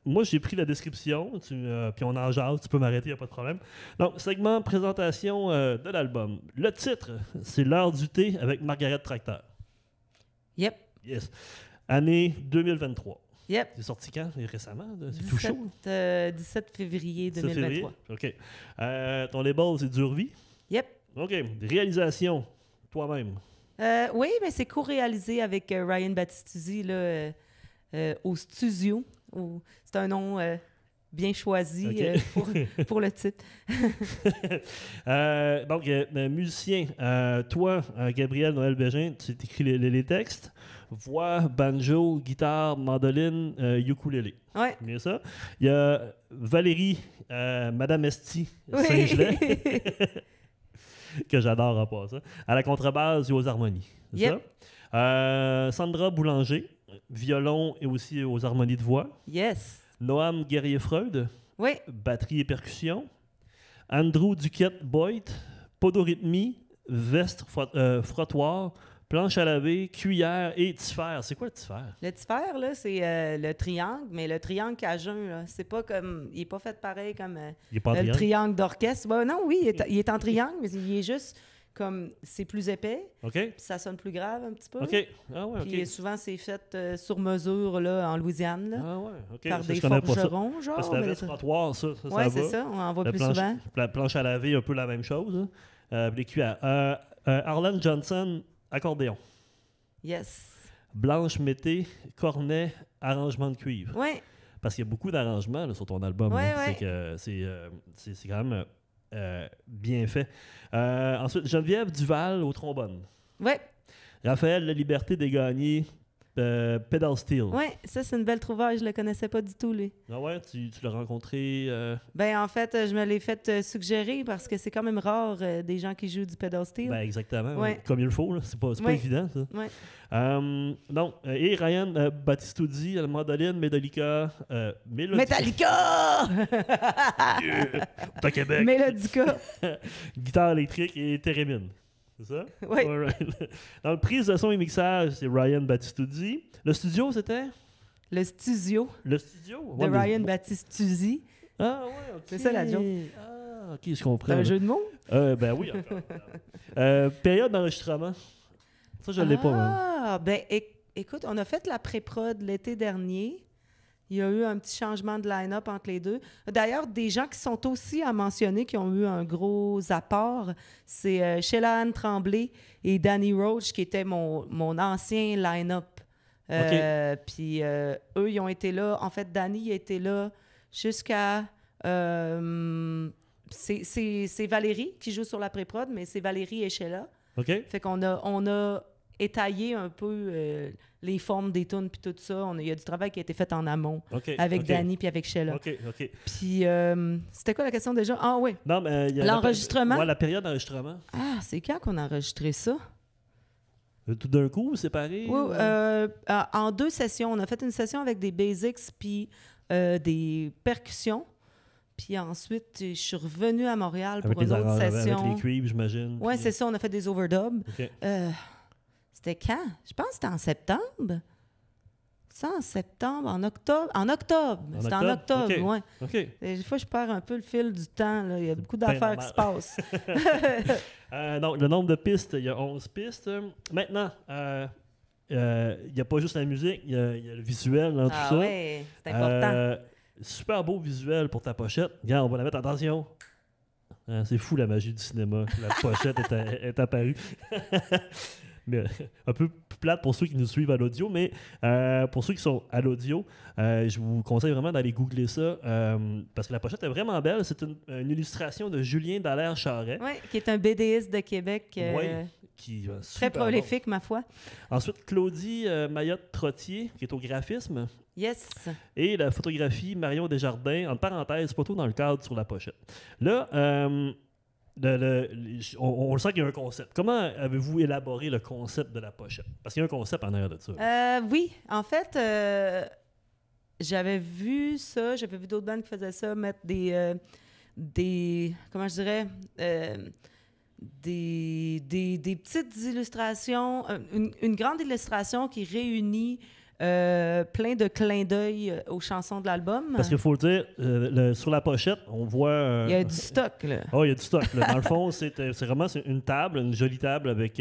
Moi, j'ai pris la description, puis on en jase, tu peux m'arrêter, il n'y a pas de problème. Donc, segment présentation de l'album. Le titre, c'est L'heure du thé avec Margaret Tracteur. Yep. Yes. Année 2023. Yep. C'est sorti quand? Récemment? C'est tout chaud. 17 février 17 février? 2023. OK. Ton label, c'est Durvie? Yep. OK. Réalisation, toi-même. Oui, mais c'est co-réalisé avec Ryan Battistuzzi là, au studio. C'est un nom bien choisi pour le titre. Donc, musicien, toi, Gabriel Noël Bégin, tu écris les textes. Voix, banjo, guitare, mandoline, ukulélé. Ouais. Bien ça. Il y a Valérie, Madame Esti, Oui. Saint-Gelais, que j'adore en passant, à la contrebasse et aux harmonies. C'est Yep. ça? Sandra Boulanger, violon et aussi aux harmonies de voix. Yes. Noam Guerrier-Freud, Oui. batterie et percussion. Andrew Duquette-Boyd, podorythmie, veste frottoir, planche à laver, cuillère et tifère. C'est quoi le tifère? Le tifère, là, c'est le triangle, mais le triangle cajun, là, c'est pas comme... Il est pas fait pareil comme Il est pas en le triangle? triangle d'orchestre. Ben, non, oui, il est en triangle, mais il est juste comme... C'est plus épais, OK. puis ça sonne plus grave un petit peu. OK. Ah ouais, OK. Puis souvent, c'est fait sur mesure, là, en Louisiane, là, Ah ouais, OK. par Ça, des je connais pas ça. forgerons, genre. Parce que la mais veste ça- frottoir, ça Ouais, va. c'est ça, on en voit La plus planche, souvent. la planche à laver, un peu la même chose. Hein. Les cuillères. Arlen Johnson, accordéon. Yes. Blanche Mété, cornet, arrangement de cuivre. Ouais, Parce qu'il y a beaucoup d'arrangements là, sur ton album. Ouais, là. ouais. C'est que c'est quand même bien fait. Ensuite, Geneviève Duval au trombone. ouais, Raphaël La Liberté des Gagnés, pedal steel. ouais. Ça, c'est une belle trouvaille. Je le connaissais pas du tout, lui. Ah ouais, tu l'as rencontré. Ben, en fait, je me l'ai fait suggérer parce que c'est quand même rare des gens qui jouent du pedal steel. Ben exactement, Ouais. comme il le faut. Là. C'est pas Ouais. évident, ça. Ouais. Non, et Ryan Battistuzzi à la mandoline, Mélodica, Metallica! à Québec, Mélodica. guitare électrique et thérémine. C'est ça? Oui. Alright. Dans le prise de son et mixage, c'est Ryan Battistuzzi. Le studio, c'était? Le studio Le studio? de Ouais, mais- Ryan Battistuzzi. Ah ouais, ok. C'est ça, la joke. Ah, ok, je comprends. C'est un là. jeu de mots? Ben oui, encore. Période d'enregistrement. Ça, je l'ai pas, même. Ah, ben écoute, on a fait la pré-prod l'été dernier. Il y a eu un petit changement de line-up entre les deux. D'ailleurs, des gens qui sont aussi à mentionner, qui ont eu un gros apport, c'est Sheila Anne Tremblay et Danny Roach, qui étaient mon ancien line-up. Puis eux, ils ont été là. En fait, Danny il a été là jusqu'à... c'est Valérie qui joue sur la pré-prod, mais c'est Valérie et Sheila. OK. Fait qu'on a étayé un peu les formes des tunes puis tout ça. Il y a du travail qui a été fait en amont OK. avec OK. Danny puis avec Sheila. OK, OK. Puis c'était quoi la question déjà? Ah oui. Non, mais il y a L'enregistrement? Ouais, la période d'enregistrement. Ah, c'est quand qu'on a enregistré ça? Tout d'un coup, séparé? Oui, en 2 sessions. On a fait une session avec des basics puis des percussions. Puis ensuite, je suis revenue à Montréal pour Avec une les autre session. Avec les cuivres, j'imagine. Oui, puis- c'est ça. On a fait des overdubs. OK. C'était quand? Je pense que c'était en septembre. Ça, en septembre, en octobre. En octobre. En C'était en octobre? octobre, OK. ouais. OK. Des fois, je perds un peu le fil du temps. Là. Il y a beaucoup Ben d'affaires qui se passent. Non, le nombre de pistes, il y a 11 pistes. Maintenant, il n'y a pas juste la musique, il y a le visuel dans tout Ah ça. ouais, c'est important. Super beau visuel pour ta pochette. Regarde, on va la mettre, attention. C'est fou la magie du cinéma. La pochette est apparue. Mais, un peu plus plate pour ceux qui nous suivent à l'audio, mais pour ceux qui sont à l'audio, je vous conseille vraiment d'aller googler ça parce que la pochette est vraiment belle. C'est une illustration de Julien Dallaire-Charret. Oui, qui est un BDiste de Québec. Oui, qui Très super prolifique, ma foi. bon. Ensuite, Claudie Mayotte-Trottier, qui est au graphisme. Yes. Et la photographie, Marion Desjardins, entre parenthèses, photo dans le cadre sur la pochette. Là, on le sent qu'il y a un concept. Comment avez-vous élaboré le concept de la pochette? Parce qu'il y a un concept en arrière de ça. Oui, en fait, j'avais vu ça, j'avais vu d'autres bandes qui faisaient ça, mettre comment je dirais, des petites illustrations, une grande illustration qui réunit plein de clins d'œil aux chansons de l'album. Parce qu'il faut le dire, sur la pochette, on voit... il y a du stock, là. Oh, il y a du stock. Là. Dans le fond, c'est vraiment une table, une jolie table avec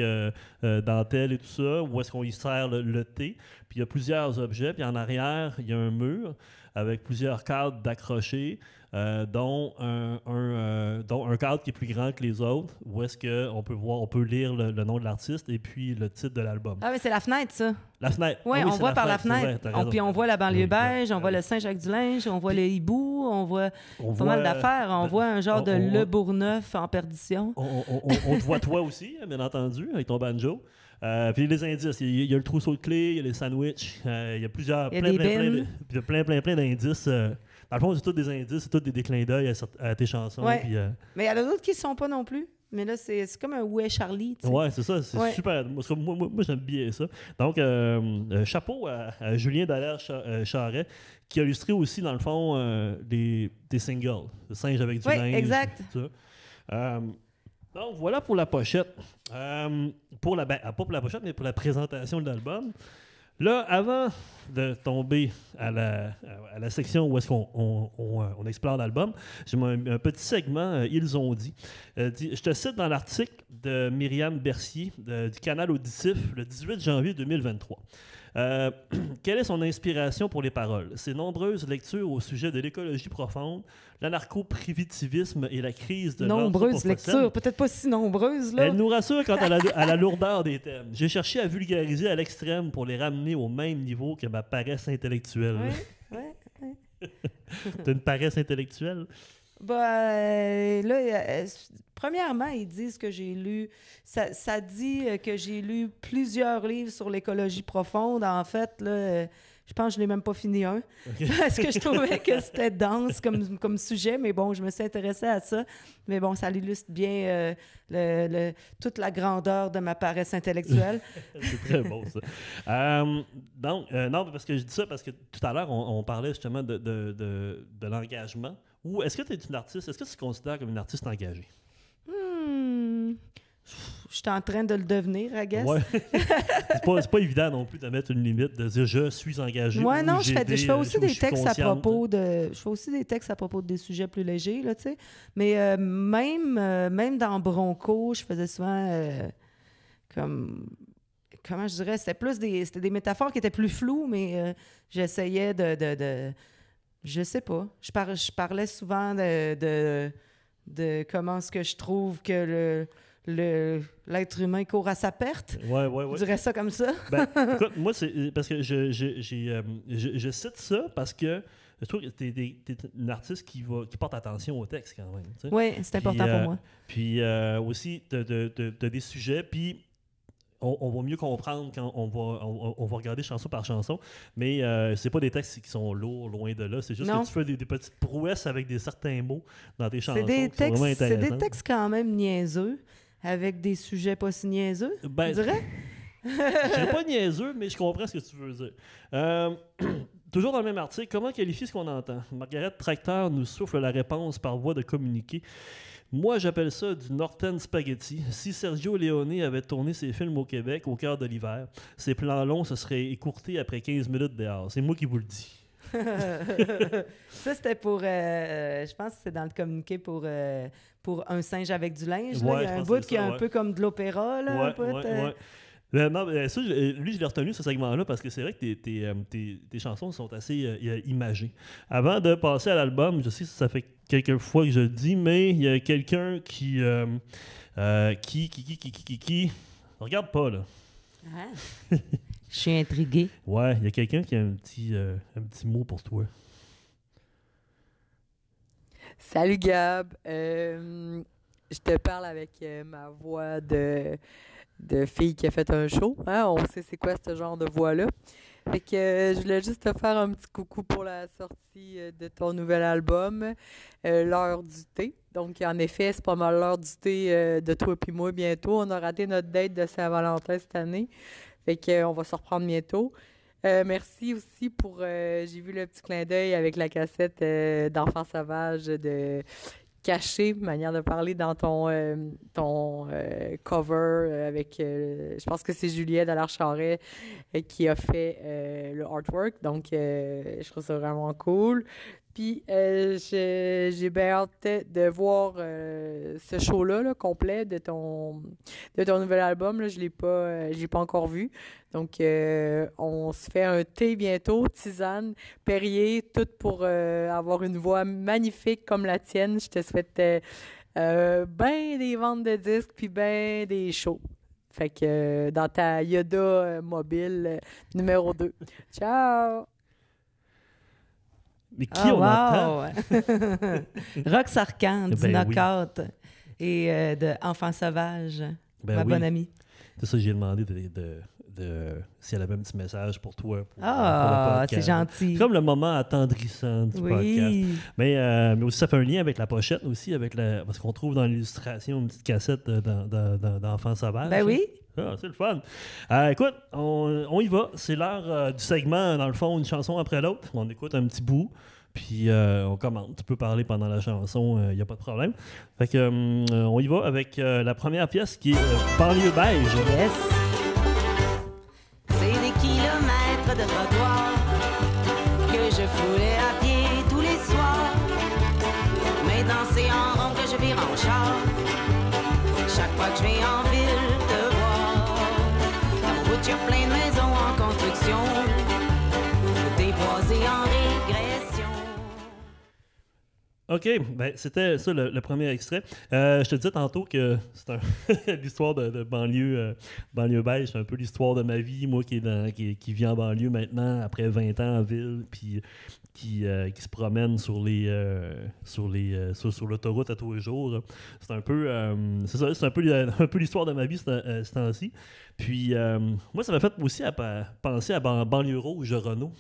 dentelle et tout ça, où est-ce qu'on y sert le thé. Puis il y a plusieurs objets. Puis en arrière, il y a un mur avec plusieurs cadres d'accrochés, dont un cadre qui est plus grand que les autres, où est-ce qu'on peut lire le nom de l'artiste et puis le titre de l'album. Ah oui, c'est la fenêtre, ça. La fenêtre. Oui, on voit par la fenêtre. Puis on voit la banlieue beige, on voit le Saint-Jacques-du-Linge, on voit le hibou, on voit pas mal d'affaires. On voit un genre de Le Bourgneuf en perdition. On te voit toi aussi, bien entendu, avec ton banjo. Puis les indices, il y a le trousseau de clés, il y a les sandwichs, il y a plusieurs, plein d'indices. Dans le fond, c'est tous des indices, c'est tous des clins d'œil à tes chansons. Ouais. Puis, mais il y en a d'autres qui ne sont pas non plus. Mais là, c'est comme un Où est Charlie? Tu sais. Ouais, c'est ça, c'est super. Moi, j'aime bien ça. Donc, chapeau à Julien Dallaire-Charret, qui a illustré aussi, dans le fond, des singles. Le singe avec du linge. Oui, exact. Tout ça. Donc, voilà pour la pochette. Pas pour la pochette, mais pour la présentation de l'album. Là, avant de tomber à la section où est-ce qu'on explore l'album, j'ai un petit segment, Ils ont dit. Je te cite dans l'article de Myriam Bercier du Canal Auditif le 18 janvier 2023. Quelle est son inspiration pour les paroles? Ses nombreuses lectures au sujet de l'écologie profonde, l'anarcho-primitivisme et la crise de nombreuses lectures, peut-être pas si nombreuses, là. Elle nous rassure quant à la lourdeur des thèmes. J'ai cherché à vulgariser à l'extrême pour les ramener au même niveau que ma paresse intellectuelle. Oui. T'as une paresse intellectuelle? Premièrement, ils disent que j'ai lu... Ça dit que j'ai lu plusieurs livres sur l'écologie profonde. En fait, là, je pense que je n'ai même pas fini un. Okay. Parce que je trouvais que c'était dense comme sujet. Mais bon, je me suis intéressée à ça. Mais bon, ça illustre bien toute la grandeur de ma paresse intellectuelle. C'est très beau, ça. Non, parce que je dis ça parce que tout à l'heure, on parlait justement de l'engagement. Ou est-ce que tu es une artiste? Est-ce que tu te considères comme une artiste engagée? Je suis en train de le devenir, I guess. Ouais. c'est pas évident non plus de mettre une limite, de dire je suis engagé. Ouais, non, je fais aussi des textes à propos de. Je fais aussi des textes à propos des sujets plus légers, là, tu sais. Mais même dans Bronco, je faisais souvent comment je dirais, c'était des métaphores qui étaient plus floues, mais j'essayais de je sais pas. Je parlais souvent de comment est-ce que je trouve que l'être humain court à sa perte. Ouais. Je dirais ça comme ça. Écoute, moi, c'est parce que je cite ça parce que je trouve que t'es une artiste qui porte attention au texte quand même. Oui, c'est important pour moi. Puis aussi, t'as des sujets, puis on va mieux comprendre quand on va regarder chanson par chanson, mais c'est pas des textes qui sont lourds, loin de là. C'est juste que tu fais des petites prouesses avec certains mots dans tes chansons qui sont vraiment intéressants. C'est des textes quand même niaiseux, avec des sujets pas si niaiseux, tu dirais? Je dirais pas niaiseux, mais je comprends ce que tu veux dire. Toujours dans le même article, comment qualifier ce qu'on entend? Margaret Tracteur nous souffle la réponse par voie de communiqué. Moi, j'appelle ça du Northern Spaghetti. Si Sergio Leone avait tourné ses films au Québec au cœur de l'hiver, ses plans longs se seraient écourtés après 15 minutes dehors. C'est moi qui vous le dis. Ça, c'était pour... je pense que c'est dans le communiqué pour Un singe avec du linge. Là. Il y a un bout qui est un peu comme de l'opéra. Là, Non, ça, lui, je l'ai retenu, ce segment-là, parce que c'est vrai que tes chansons sont assez imagées. Avant de passer à l'album, je sais que ça fait quelques fois que je le dis, mais il y a quelqu'un qui regarde pas, là. Ah. Je suis intriguée. Ouais, il y a quelqu'un qui a un petit mot pour toi. Salut Gab. Je te parle avec ma voix de fille qui a fait un show. Hein? On sait c'est quoi ce genre de voix-là. Fait que je voulais juste te faire un petit coucou pour la sortie de ton nouvel album, L'heure du thé. Donc, en effet, c'est pas mal l'heure du thé de toi puis moi bientôt. On a raté notre date de Saint-Valentin cette année. Fait qu'on va se reprendre bientôt. Merci aussi pour... j'ai vu le petit clin d'œil avec la cassette d'Enfants sauvages de Caché, manière de parler dans ton cover avec... je pense que c'est Juliette Allard-Charret qui a fait le artwork. Donc, je trouve ça vraiment cool. Puis, j'ai bien hâte de voir ce show-là là, complet de ton nouvel album. Là. Je l'ai pas encore vu. Donc, on se fait un thé bientôt, tisane, Perrier, tout pour avoir une voix magnifique comme la tienne. Je te souhaite ben des ventes de disques puis ben des shows. Fait que dans ta Yoda mobile numéro 2. Ciao! Mais qui on entend? Rox Arcan du Ben oui. Knockout et de Enfants sauvages, Ben ma oui. bonne amie. C'est ça, j'ai demandé si elle avait un petit message pour toi. Pour le Ah, podcast. c'est gentil. Comme le moment attendrissant du podcast. Oui. Mais aussi, ça fait un lien avec la pochette aussi, parce qu'on trouve dans l'illustration une petite cassette d'Enfants sauvages. Ben oui. Ah, c'est le fun. Écoute, on y va. C'est l'heure du segment, dans le fond, une chanson après l'autre. On écoute un petit bout, puis on commente. Tu peux parler pendant la chanson, il n'y a pas de problème. Fait que on y va avec la première pièce qui est Banlieue beige. Yes. C'est des kilomètres de trottoir que je foulais à pied tous les soirs. Maintenant c'est en rond que je vire en char. Chaque fois que je vais en ville te voir. Dans mon bout, il y a plein de maisons en construction. Des boisés en régression. OK, ben c'était ça le premier extrait. Je te disais tantôt que c'est l'histoire de banlieue beige, c'est un peu l'histoire de ma vie, moi qui vit en banlieue maintenant, après 20 ans en ville, puis qui se promène sur l'autoroute à tous les jours. C'est un peu c'est ça, c'est un peu l'histoire de ma vie ce temps-ci. Puis moi, ça m'a fait aussi penser à Banlieue Rouge de Renault.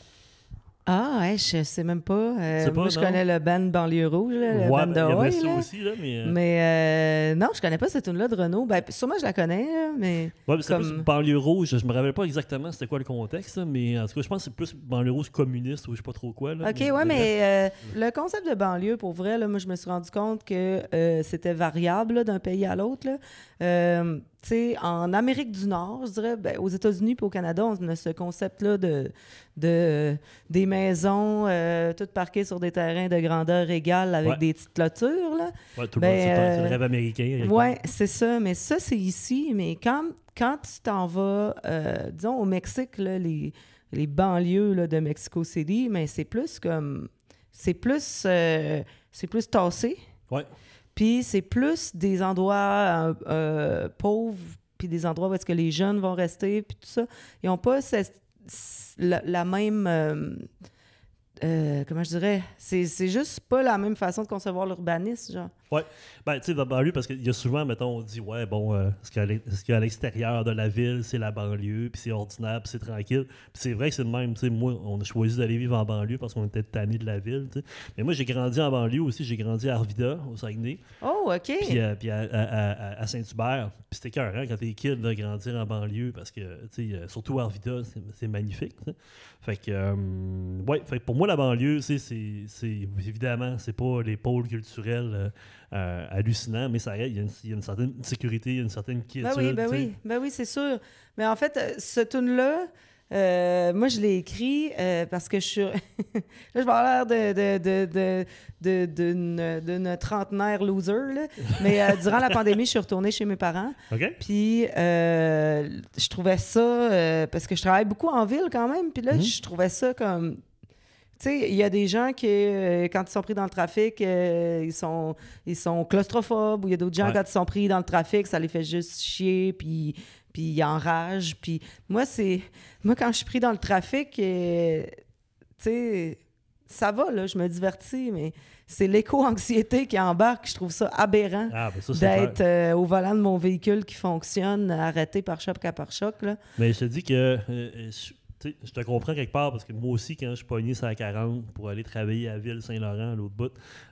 Ah, ouais, je sais même pas. C'est pas, moi, je non? connais le band Banlieue Rouge, là, le Ouais, band il de y avait Hoy, ça là. aussi, là, mais... Mais non, je connais pas cette tune-là de Renault. Ben, sûrement, je la connais, là, mais... Ouais, mais c'est comme- plus banlieue rouge. Je me rappelle pas exactement c'était quoi le contexte, là, mais en tout cas, je pense que c'est plus banlieue rouge communiste ou je sais pas trop quoi. Là, OK, ouais, mais le concept de banlieue, pour vrai, là, moi, je me suis rendu compte que c'était variable là, d'un pays à l'autre. Là. Tu sais, en Amérique du Nord, je dirais, ben, aux États-Unis et au Canada, on a ce concept-là des maisons toutes parquées sur des terrains de grandeur égale avec Ouais. des petites clôtures. Là. Ouais, tout le monde, Ben, c'est le rêve américain. Oui, c'est ça. Mais ça, c'est ici. Mais quand tu t'en vas, disons, au Mexique, là, les banlieues là, de Mexico City, mais c'est plus comme... C'est plus tassé. Ouais. Puis c'est plus des endroits pauvres, puis des endroits où est-ce que les jeunes vont rester, puis tout ça. Ils n'ont pas la même... comment je dirais? C'est juste pas la même façon de concevoir l'urbanisme, genre. Ouais. Ben, tu sais, la banlieue, parce qu'il y a souvent, mettons, on dit, ouais, bon, ce qu'il y a à l'extérieur de la ville, c'est la banlieue, puis c'est ordinaire, puis c'est tranquille. Puis c'est vrai que c'est le même. Tu sais, moi, on a choisi d'aller vivre en banlieue parce qu'on était tannés de la ville, tu sais. Mais moi, j'ai grandi en banlieue aussi. J'ai grandi à Arvida, au Saguenay, Oh, OK. puis à Saint-Hubert. Puis c'était écœurant quand t'es kid de grandir en banlieue parce que, tu sais, surtout Arvida, c'est magnifique, tu sais. Fait que, ouais, fait que pour moi, la banlieue, c'est évidemment, c'est pas les pôles culturels hallucinants, mais ça il y a une certaine sécurité, il y a une certaine quiétude. Ben oui, c'est sûr. Mais en fait, ce tune-là, moi, je l'ai écrit parce que je suis... Là, je vais avoir l'air d'une trentenaire loser, là. Mais durant la pandémie, je suis retournée chez mes parents. OK? Puis, je trouvais ça... parce que je travaille beaucoup en ville, quand même. Puis là, je trouvais ça comme... Tu sais, il y a des gens qui, quand ils sont pris dans le trafic, ils sont claustrophobes, ou il y a d'autres gens, Ouais. quand ils sont pris dans le trafic, ça les fait juste chier, puis ils enragent. Puis moi, quand je suis pris dans le trafic, tu sais, ça va, là, je me divertis, mais c'est l'éco-anxiété qui embarque. Je trouve ça aberrant Ah, ben ça, c'est clair. d'être au volant de mon véhicule qui fonctionne, arrêté par choc à par choc, là. Mais je te dis que tu sais, je te comprends quelque part parce que moi aussi, quand je suis pogné sur la 40 pour aller travailler à Ville-Saint-Laurent, à l'autre bout,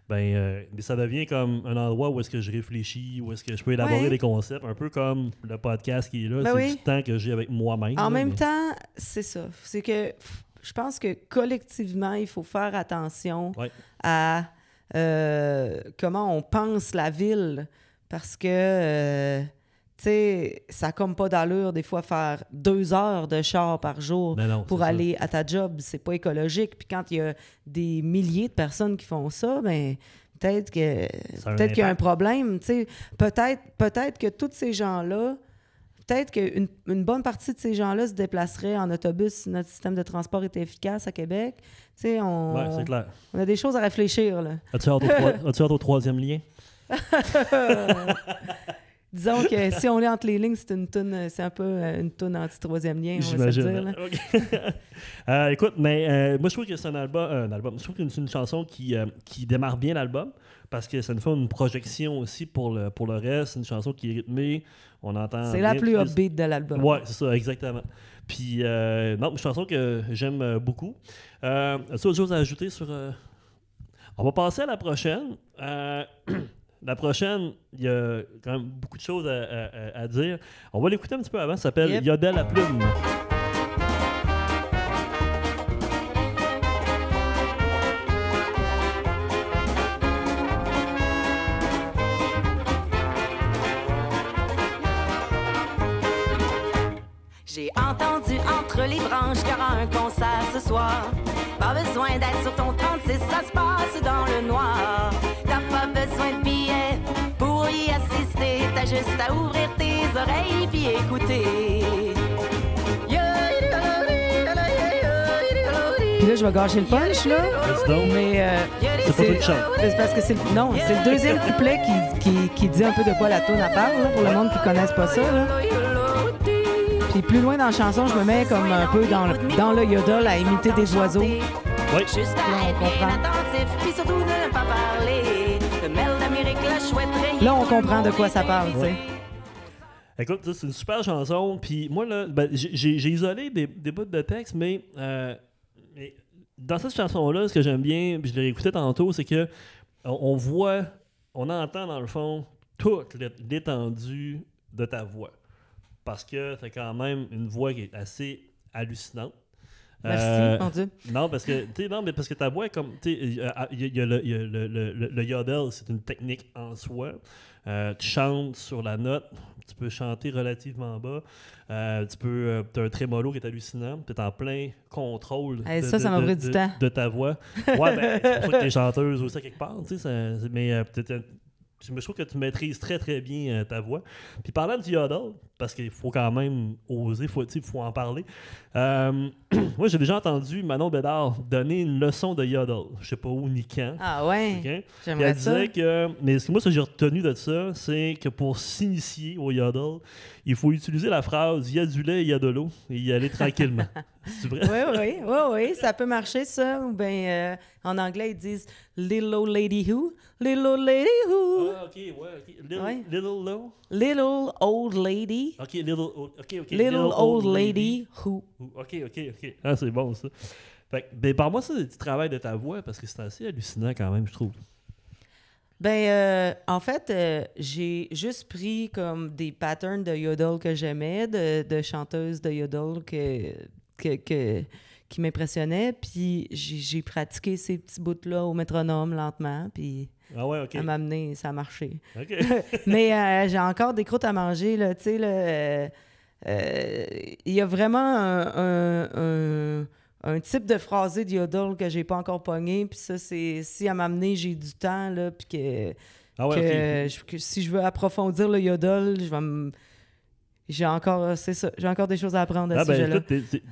mais ça devient comme un endroit où est-ce que je réfléchis, où est-ce que je peux élaborer des concepts, un peu comme le podcast qui est là. C'est du temps que j'ai avec moi-même. En même temps, c'est ça. C'est que je pense que collectivement, il faut faire attention à comment on pense la ville parce que... tu sais, ça n'a comme pas d'allure, des fois, faire 2 heures de char par jour pour aller à ta job. C'est pas écologique. Puis quand il y a des milliers de personnes qui font ça, ben peut-être qu'il y a un problème. Tu sais, peut-être que tous ces gens-là, peut-être qu'une bonne partie de ces gens-là se déplaceraient en autobus si notre système de transport était efficace à Québec. Tu sais, c'est clair. On a des choses à réfléchir, là. As-tu hâte au troisième lien? Disons que si on est entre les lignes, c'est un peu une toune anti-troisième lien, on va se dire. Là. Okay. Écoute, mais moi, je trouve que c'est un album. Je trouve que c'est une chanson qui démarre bien l'album parce que ça nous fait une projection aussi pour le reste. C'est une chanson qui est rythmée. On entend. C'est la plus upbeat de l'album. Oui, c'est ça, exactement. Puis, non, une chanson que j'aime beaucoup. As-tu autre chose à ajouter sur. On va passer à la prochaine. La prochaine, il y a quand même beaucoup de choses à dire. On va l'écouter un petit peu avant. Ça s'appelle Yodel à plume. J'ai entendu entre les branches qu'il y aura un concert ce soir. Pas besoin d'être sur ton 36, ça se passe dans le noir. T'as pas besoin de billets pour y assister. T'as juste à ouvrir tes oreilles puis écouter. Puis là, je vais gâcher le punch, là. Mais c'est parce que c'est le deuxième couplet qui dit un peu de quoi la toune parle, là, pour le monde qui ne connaisse pas ça. Là. Puis plus loin dans la chanson, je me mets comme un peu dans le yodel à imiter des oiseaux. Oui. Juste à être bien attentif, puis surtout ne pas parler. Le Mel d'Amérique, la chouette rayée. Là, on comprend de quoi ça parle, tu sais. Écoute, c'est une super chanson. Puis moi, là, j'ai isolé des bouts de texte, mais dans cette chanson-là, ce que j'aime bien, puis je l'ai réécouté tantôt, c'est que on entend dans le fond toute l'étendue de ta voix. Parce que t'as quand même une voix qui est assez hallucinante. Merci, mon Dieu. Non, parce que ta voix est comme. Il y a le yodel, c'est une technique en soi. Tu chantes sur la note, tu peux chanter relativement bas. T'as un trémolo qui est hallucinant. Tu es en plein contrôle ça m'a pris du temps. De ta voix. Ouais, c'est pour ça que tu es chanteuse aussi quelque part. Mais je trouve que tu maîtrises très très bien ta voix. Puis parlant du yodel, parce qu'il faut quand même oser, il faut en parler. Moi, j'ai déjà entendu Manon Bédard donner une leçon de yodel. Je sais pas où ni quand. Ah ouais? Okay? J'aimerais ça. Elle disait que... Mais moi, ce que j'ai retenu de ça, c'est que pour s'initier au yodel, il faut utiliser la phrase « il y a du lait, il y a de l'eau » et y aller tranquillement. C'est vrai? Oui, ça peut marcher, ça. Ou bien, en anglais, ils disent « little old lady who ». Little old lady who. Ah, OK. Little low? Little old lady. OK, Little old lady who. OK. Ah, c'est bon, ça. Fait que, parle-moi ça du travail de ta voix, parce que c'est assez hallucinant quand même, je trouve. En fait, j'ai juste pris comme des patterns de yodel que j'aimais, de chanteuses de yodel qui m'impressionnaient, puis j'ai pratiqué ces petits bouts-là au métronome lentement, puis à m'amener, ça a marché. Okay. Mais j'ai encore des croûtes à manger, là, tu sais, il y a vraiment un type de phrasé de yodel que j'ai pas encore pogné, puis ça, c'est si à m'amener, j'ai du temps, là, puis que si je veux approfondir le yodel, j'ai encore des choses à apprendre à ce sujet-là.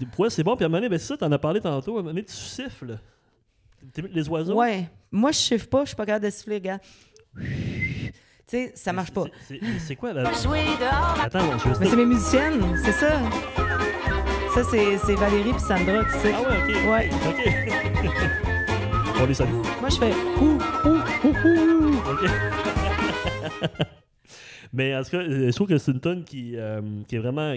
Écoute, c'est bon, puis à un moment donné, c'est ça, t'en as parlé tantôt, à un moment donné, tu siffles. Les oiseaux? Ouais. Moi, je siffle pas, je suis pas capable de siffler, regarde. Tu sais, ça marche pas. C'est quoi, là? Attends, mais c'est mes musiciennes, c'est ça. Ça, c'est Valérie puis Sandra qui sifflent. Ah ouais, OK. On les salue. Moi, je fais OK. Mais en tout cas, je trouve que c'est une tune qui est vraiment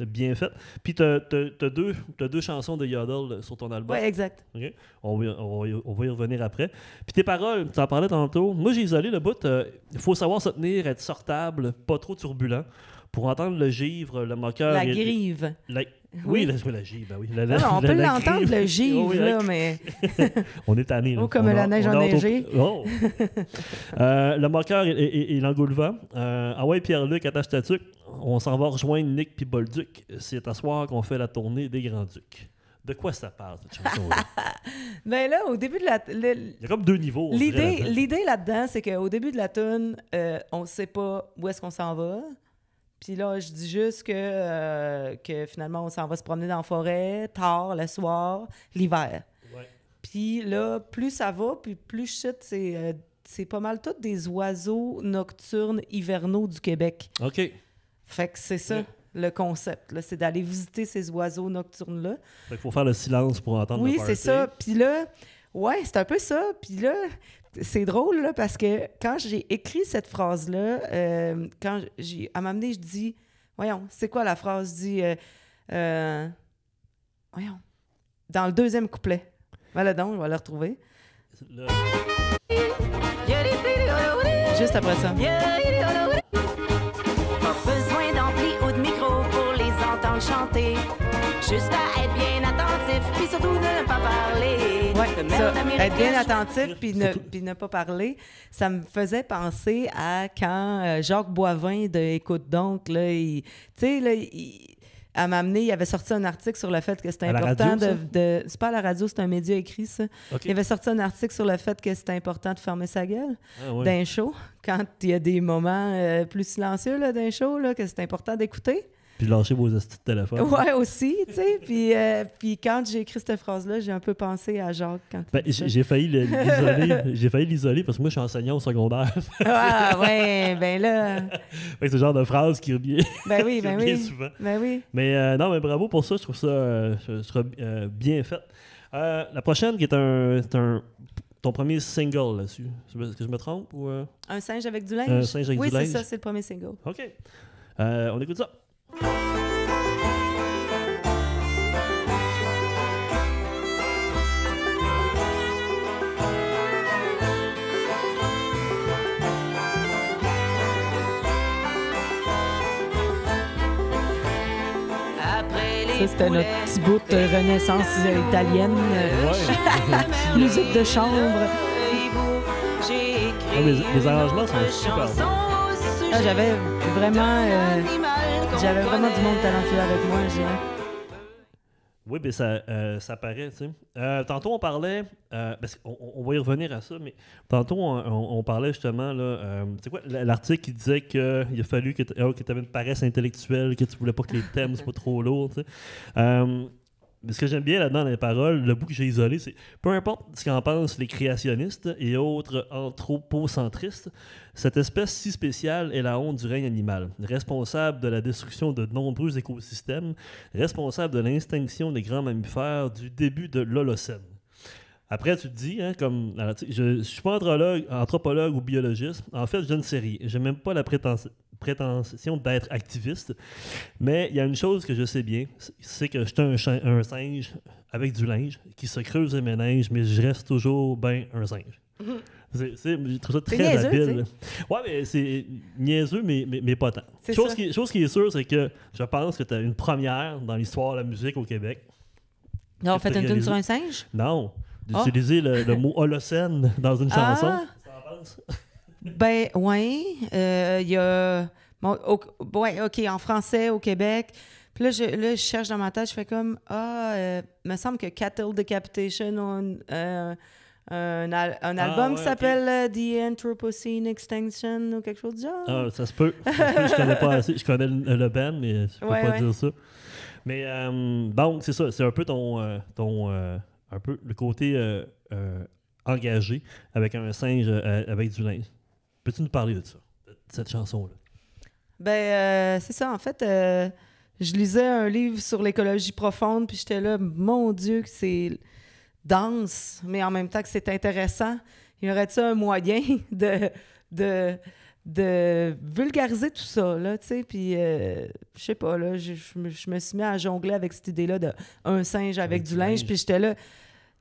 bien faite. Puis t'as deux chansons de Yodel sur ton album. Oui, exact. OK? On va y revenir après. Puis tes paroles, tu en parlais tantôt. Moi, j'ai isolé le bout. Il faut savoir se tenir, être sortable, pas trop turbulent. Pour entendre le givre, le moqueur... La grive. Oui, la givre, ben oui. Non, on peut l'entendre, grive. le givre, Oui, là, mais... On est tanné. Oh, comme la neige enneigée. Oh. Le moqueur et l'engoulevent. Ah ouais, Pierre-Luc, attache ta tuque. On s'en va rejoindre Nick puis Bolduc. C'est à soir qu'on fait la tournée des Grands-Ducs. De quoi ça parle, cette chanson-là? Ben là, au début de la... Il y a comme deux niveaux. L'idée là-dedans, c'est qu'au début de la tune, on ne sait pas où est-ce qu'on s'en va. Puis là, je dis juste que finalement, on s'en va se promener dans la forêt, tard, le soir, l'hiver. Ouais. Puis là, plus ça va, puis plus je cite, c'est pas mal tous des oiseaux nocturnes hivernaux du Québec. OK. Fait que c'est ça, le concept, là, c'est d'aller visiter ces oiseaux nocturnes-là. Fait qu'il faut faire le silence pour entendre le Oui, party. c'est ça. Puis là, ouais, c'est un peu ça. Puis là, c'est drôle, là, parce que quand j'ai écrit cette phrase-là, à m'amener, je dis, voyons, c'est quoi la phrase? Je dis, voyons, dans le deuxième couplet. Voilà donc, je vais le retrouver. Là. Juste après ça. Pas besoin d'ampli ou de micro pour les entendre chanter. Juste à être bien attentif, puis surtout ne pas parler. Ouais, De ça, merde être bien américaine. attentif puis ne pas parler, ça me faisait penser à quand Jacques Boivin de Écoute donc, là, tu sais, là, à m'amener, il avait sorti un article sur le fait que c'était À la important radio, ça? C'est pas à la radio, c'est un média écrit, ça. OK. Il avait sorti un article sur le fait que c'était important de fermer sa gueule Ah, ouais. d'un show, quand il y a des moments plus silencieux là, d'un show, là, que c'est important d'écouter. Puis lâcher vos astuces de téléphone. Ouais, aussi, tu sais. Puis quand j'ai écrit cette phrase-là, j'ai un peu pensé à Jacques quand il Ben, dit ça. j'ai failli l'isoler. J'ai failli l'isoler parce que moi, je suis enseignant au secondaire. Ah, ouais, ben là. Fait que c'est le genre de phrase qui revient, Ben oui, qui ben revient oui. souvent. Ben oui. Mais non, mais bravo pour ça. Je trouve ça bien fait. La prochaine, qui est ton premier single là-dessus. Est-ce que je me trompe? Ou, Un singe avec du linge? Un singe avec oui, du linge? c'est ça, c'est le premier single. OK. On écoute ça. Après les Ça, c'était notre poulets, petit bout de renaissance italienne. Ouais. Musique de chambre. j'ai Ah, mais les arrangements sont super bons. Ah, j'avais vraiment du monde talentueux avec moi, je dirais. Oui, mais ça paraît, tu sais. Tantôt, on parlait, parce qu'on va y revenir à ça, mais tantôt, on parlait justement, là, c'est quoi, l'article qui disait qu'il a fallu que tu avais une paresse intellectuelle, que tu voulais pas que les thèmes soient trop lourds, tu sais. Mais ce que j'aime bien là-dedans dans les paroles, le bout que j'ai isolé, c'est peu importe ce qu'en pensent les créationnistes et autres anthropocentristes, cette espèce si spéciale est la honte du règne animal, responsable de la destruction de nombreux écosystèmes, responsable de l'extinction des grands mammifères du début de l'Holocène. Après, tu te dis, hein, comme, alors, je ne suis pas anthropologue ou biologiste. En fait, je ne sais rien. Je n'ai même pas la prétention d'être activiste. Mais il y a une chose que je sais bien, c'est que je suis un singe avec du linge qui se creuse les méninges, mais je reste toujours bien un singe. Je trouve ça très niaiseux, habile. Ouais, mais c'est niaiseux, mais pas tant. Chose qui est sûre, c'est que je pense que tu as une première dans l'histoire de la musique au Québec. Non, faites une tune sur un singe? Non. D'utiliser le mot Holocène dans une chanson. Ah. Ça en pense? Ben, oui. Il y a... Bon, ouais, OK, en français, au Québec. Puis là, je cherche dans ma tête, je fais comme... me semble que Cattle Decapitation ont un album qui s'appelle The Anthropocene Extinction ou quelque chose du genre. Ah, ça se peut. Je connais pas assez. Je connais le band, mais je peux pas dire ça. Mais donc, c'est ça. C'est un peu un peu le côté engagé avec un singe avec du linge. Peux-tu nous parler de ça, de cette chanson-là? Ben, c'est ça. En fait, je lisais un livre sur l'écologie profonde, puis j'étais là, mon Dieu, que c'est dense, mais en même temps que c'est intéressant. Il y aurait-tu un moyen de de vulgariser tout ça, là, tu sais, puis je sais pas, là, je me suis mis à jongler avec cette idée-là de un singe avec du linge, puis j'étais là,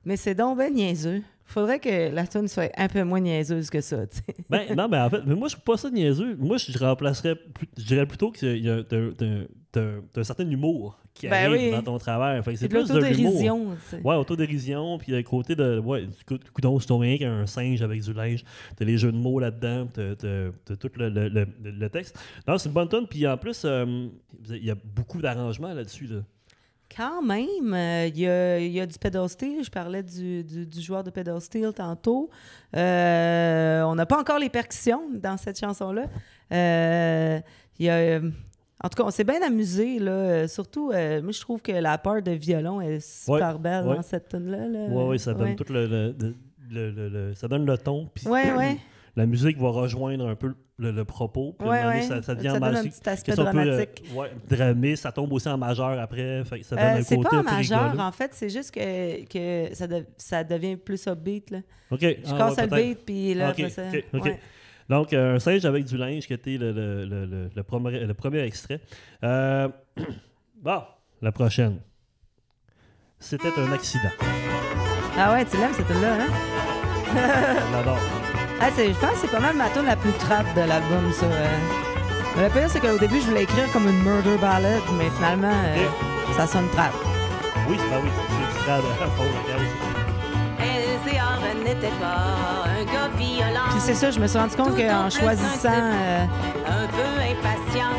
mais c'est donc ben niaiseux. Faudrait que la tune soit un peu moins niaiseuse que ça, tu sais. Ben, non, mais en fait, mais moi, je trouve pas ça niaiseux. Moi, je dirais plutôt qu'il y a un certain humour qui Ben arrive oui. dans ton travail. Fait que c'est C'est de plus de l'humour. l'autodérision, tu sais. Ouais, autodérision, puis le côté de. Ouais, coudonc, c'est rien qu'un singe avec du linge. T'as les jeux de mots là-dedans, t'as tout le texte. Non, c'est une bonne tune, puis en plus, il y a beaucoup d'arrangements là-dessus, là. Quand même, il y a du pedal steel. Je parlais du joueur de pedal steel tantôt. On n'a pas encore les percussions dans cette chanson-là. Il y a, en tout cas, on s'est bien amusé, là. Surtout, moi, je trouve que la part de violon est super belle dans cette tune-là. Oui, ça donne tout ça donne le ton. Puis Ouais. la musique va rejoindre un peu le propos. Puis à un moment donné, ça devient Ça donne un petit aspect dramatique. Dramé, ça tombe aussi en majeur après. Fait que ça donne un c'est côté pas en un peu majeur, rigolo. en fait. C'est juste que ça devient plus upbeat, là. OK. Je casse le beat, puis là, OK, après ça... OK. ouais. Donc, un singe avec du linge qui était le premier extrait. Bon, la prochaine. C'était un accident. Ah ouais, tu l'aimes, cette tune-là, hein? Je l'adore. Ah, je pense que c'est pas mal ma tune la plus trap de l'album, ça. Mais le pire, c'est qu'au début, je voulais écrire comme une murder ballad, mais finalement, ça sonne trap. Oui, ben oui, c'est du trad à fond, Elzéar n'était pas un gars violent. Puis c'est ça, je me suis rendu compte qu'en choisissant un peu impatient,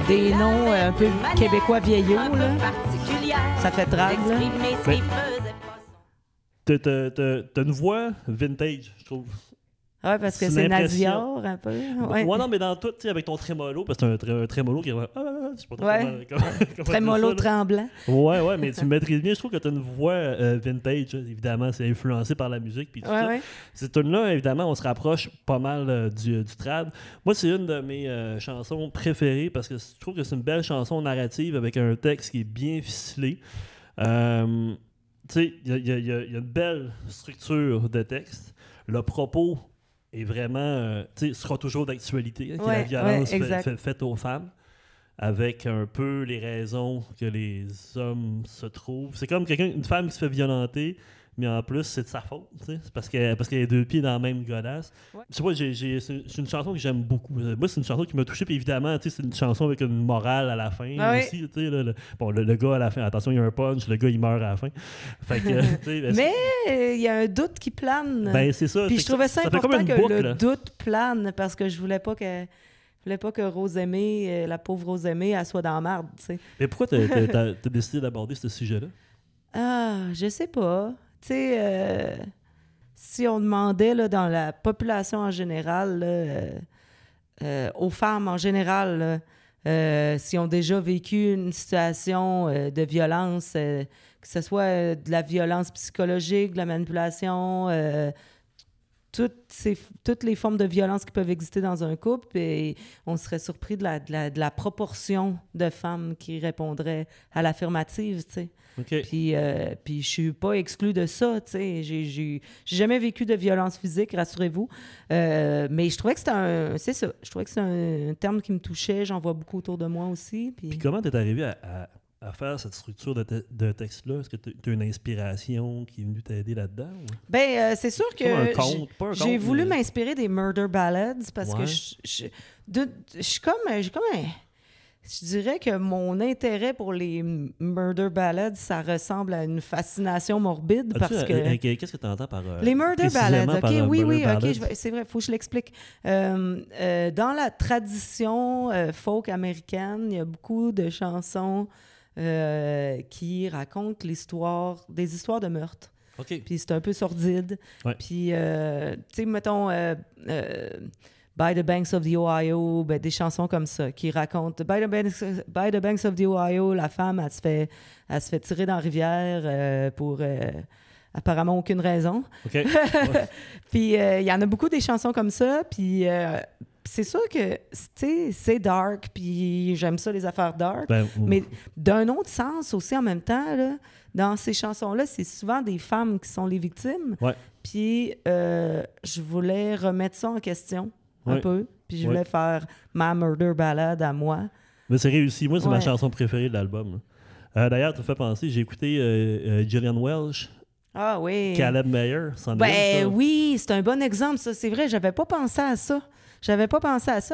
des noms un peu québécois vieillots, un peu là, particulière, ça fait trad, là. d'exprimer ce qu'il faisait pas. T'as une voix vintage, je trouve. Ouais, parce que C'est c'est une impression. Nazior, un peu. Ouais, non, mais dans tout, tu sais, avec ton trémolo, parce que c'est un trémolo qui est vraiment. Je sais pas trop Ouais. comment Trémolo dire ça, là. tremblant. Ouais, mais tu me maîtrises bien. Je trouve que tu as une voix vintage. Évidemment, c'est influencé par la musique. Puis tout ça. Ouais. Cette tune-là, évidemment, on se rapproche pas mal du trad. Moi, c'est une de mes chansons préférées parce que je trouve que c'est une belle chanson narrative avec un texte qui est bien ficelé. Tu sais, il y a une belle structure de texte. Le propos est vraiment, tu sais, sera toujours d'actualité, hein, qui est la violence faite aux femmes, avec un peu les raisons que les hommes se trouvent. C'est comme une femme qui se fait violenter, mais en plus, c'est de sa faute, tu sais. C'est parce qu'elle a 2 pieds dans la même godasse. Ouais. Tu vois, c'est une chanson que j'aime beaucoup. Moi, c'est une chanson qui m'a touché, puis évidemment, tu sais, c'est une chanson avec une morale à la fin aussi, tu sais. Le gars, à la fin, attention, il y a un punch, le gars, il meurt à la fin. Fait que, tu sais, mais il y a un doute qui plane. Ben, c'est ça. Puis je trouvais ça important comme une que boucle, le là. doute plane, parce que je voulais pas que Rosemée, la pauvre Rosemée, elle soit dans la marde, tu sais. Mais pourquoi t'as décidé d'aborder ce sujet-là? Ah, je sais pas. Tu sais, si on demandait là, dans la population en général, là, aux femmes en général, là, s'ils ont déjà vécu une situation de violence, que ce soit de la violence psychologique, de la manipulation, toutes les formes de violence qui peuvent exister dans un couple, et on serait surpris de la proportion de femmes qui répondraient à l'affirmative, tu sais. Okay. Puis je suis pas exclue de ça, tu sais. J'ai jamais vécu de violence physique, rassurez-vous. Mais je trouvais que c'est ça. Je trouvais que c'est un terme qui me touchait. J'en vois beaucoup autour de moi aussi. Puis comment t'es arrivé à faire cette structure de texte-là? Est-ce que tu as une inspiration qui est venue t'aider là-dedans? Ou? Ben, c'est sûr que j'ai voulu mais... m'inspirer des murder ballads parce que j'ai je dirais que mon intérêt pour les murder ballads, ça ressemble à une fascination morbide parce que... Qu'est-ce que tu entends par... les murder ballads, OK, oui, ballad? OK, c'est vrai, il faut que je l'explique. Dans la tradition folk américaine, il y a beaucoup de chansons qui racontent des histoires de meurtre. OK. Puis c'est un peu sordide. Ouais. Puis, tu sais, mettons... By the Banks of the Ohio, ben, des chansons comme ça qui racontent By the Banks of the Ohio, la femme, elle se fait tirer dans la rivière pour apparemment aucune raison. OK. Puis il y en a beaucoup des chansons comme ça. Puis c'est sûr que c'est dark, puis j'aime ça, les affaires dark. Mais d'un autre sens aussi, en même temps, là, dans ces chansons-là, c'est souvent des femmes qui sont les victimes. Ouais. Puis je voulais remettre ça en question. Un peu. Puis je voulais faire ma murder ballad à moi. Mais c'est réussi. Moi, c'est ma Ouais. chanson préférée de l'album. D'ailleurs, tu me fais penser, j'ai écouté Gillian Welch, Ah oui. Caleb Mayer. C'en est une, Ben ça. oui, c'est un bon exemple, ça. C'est vrai, j'avais pas pensé à ça.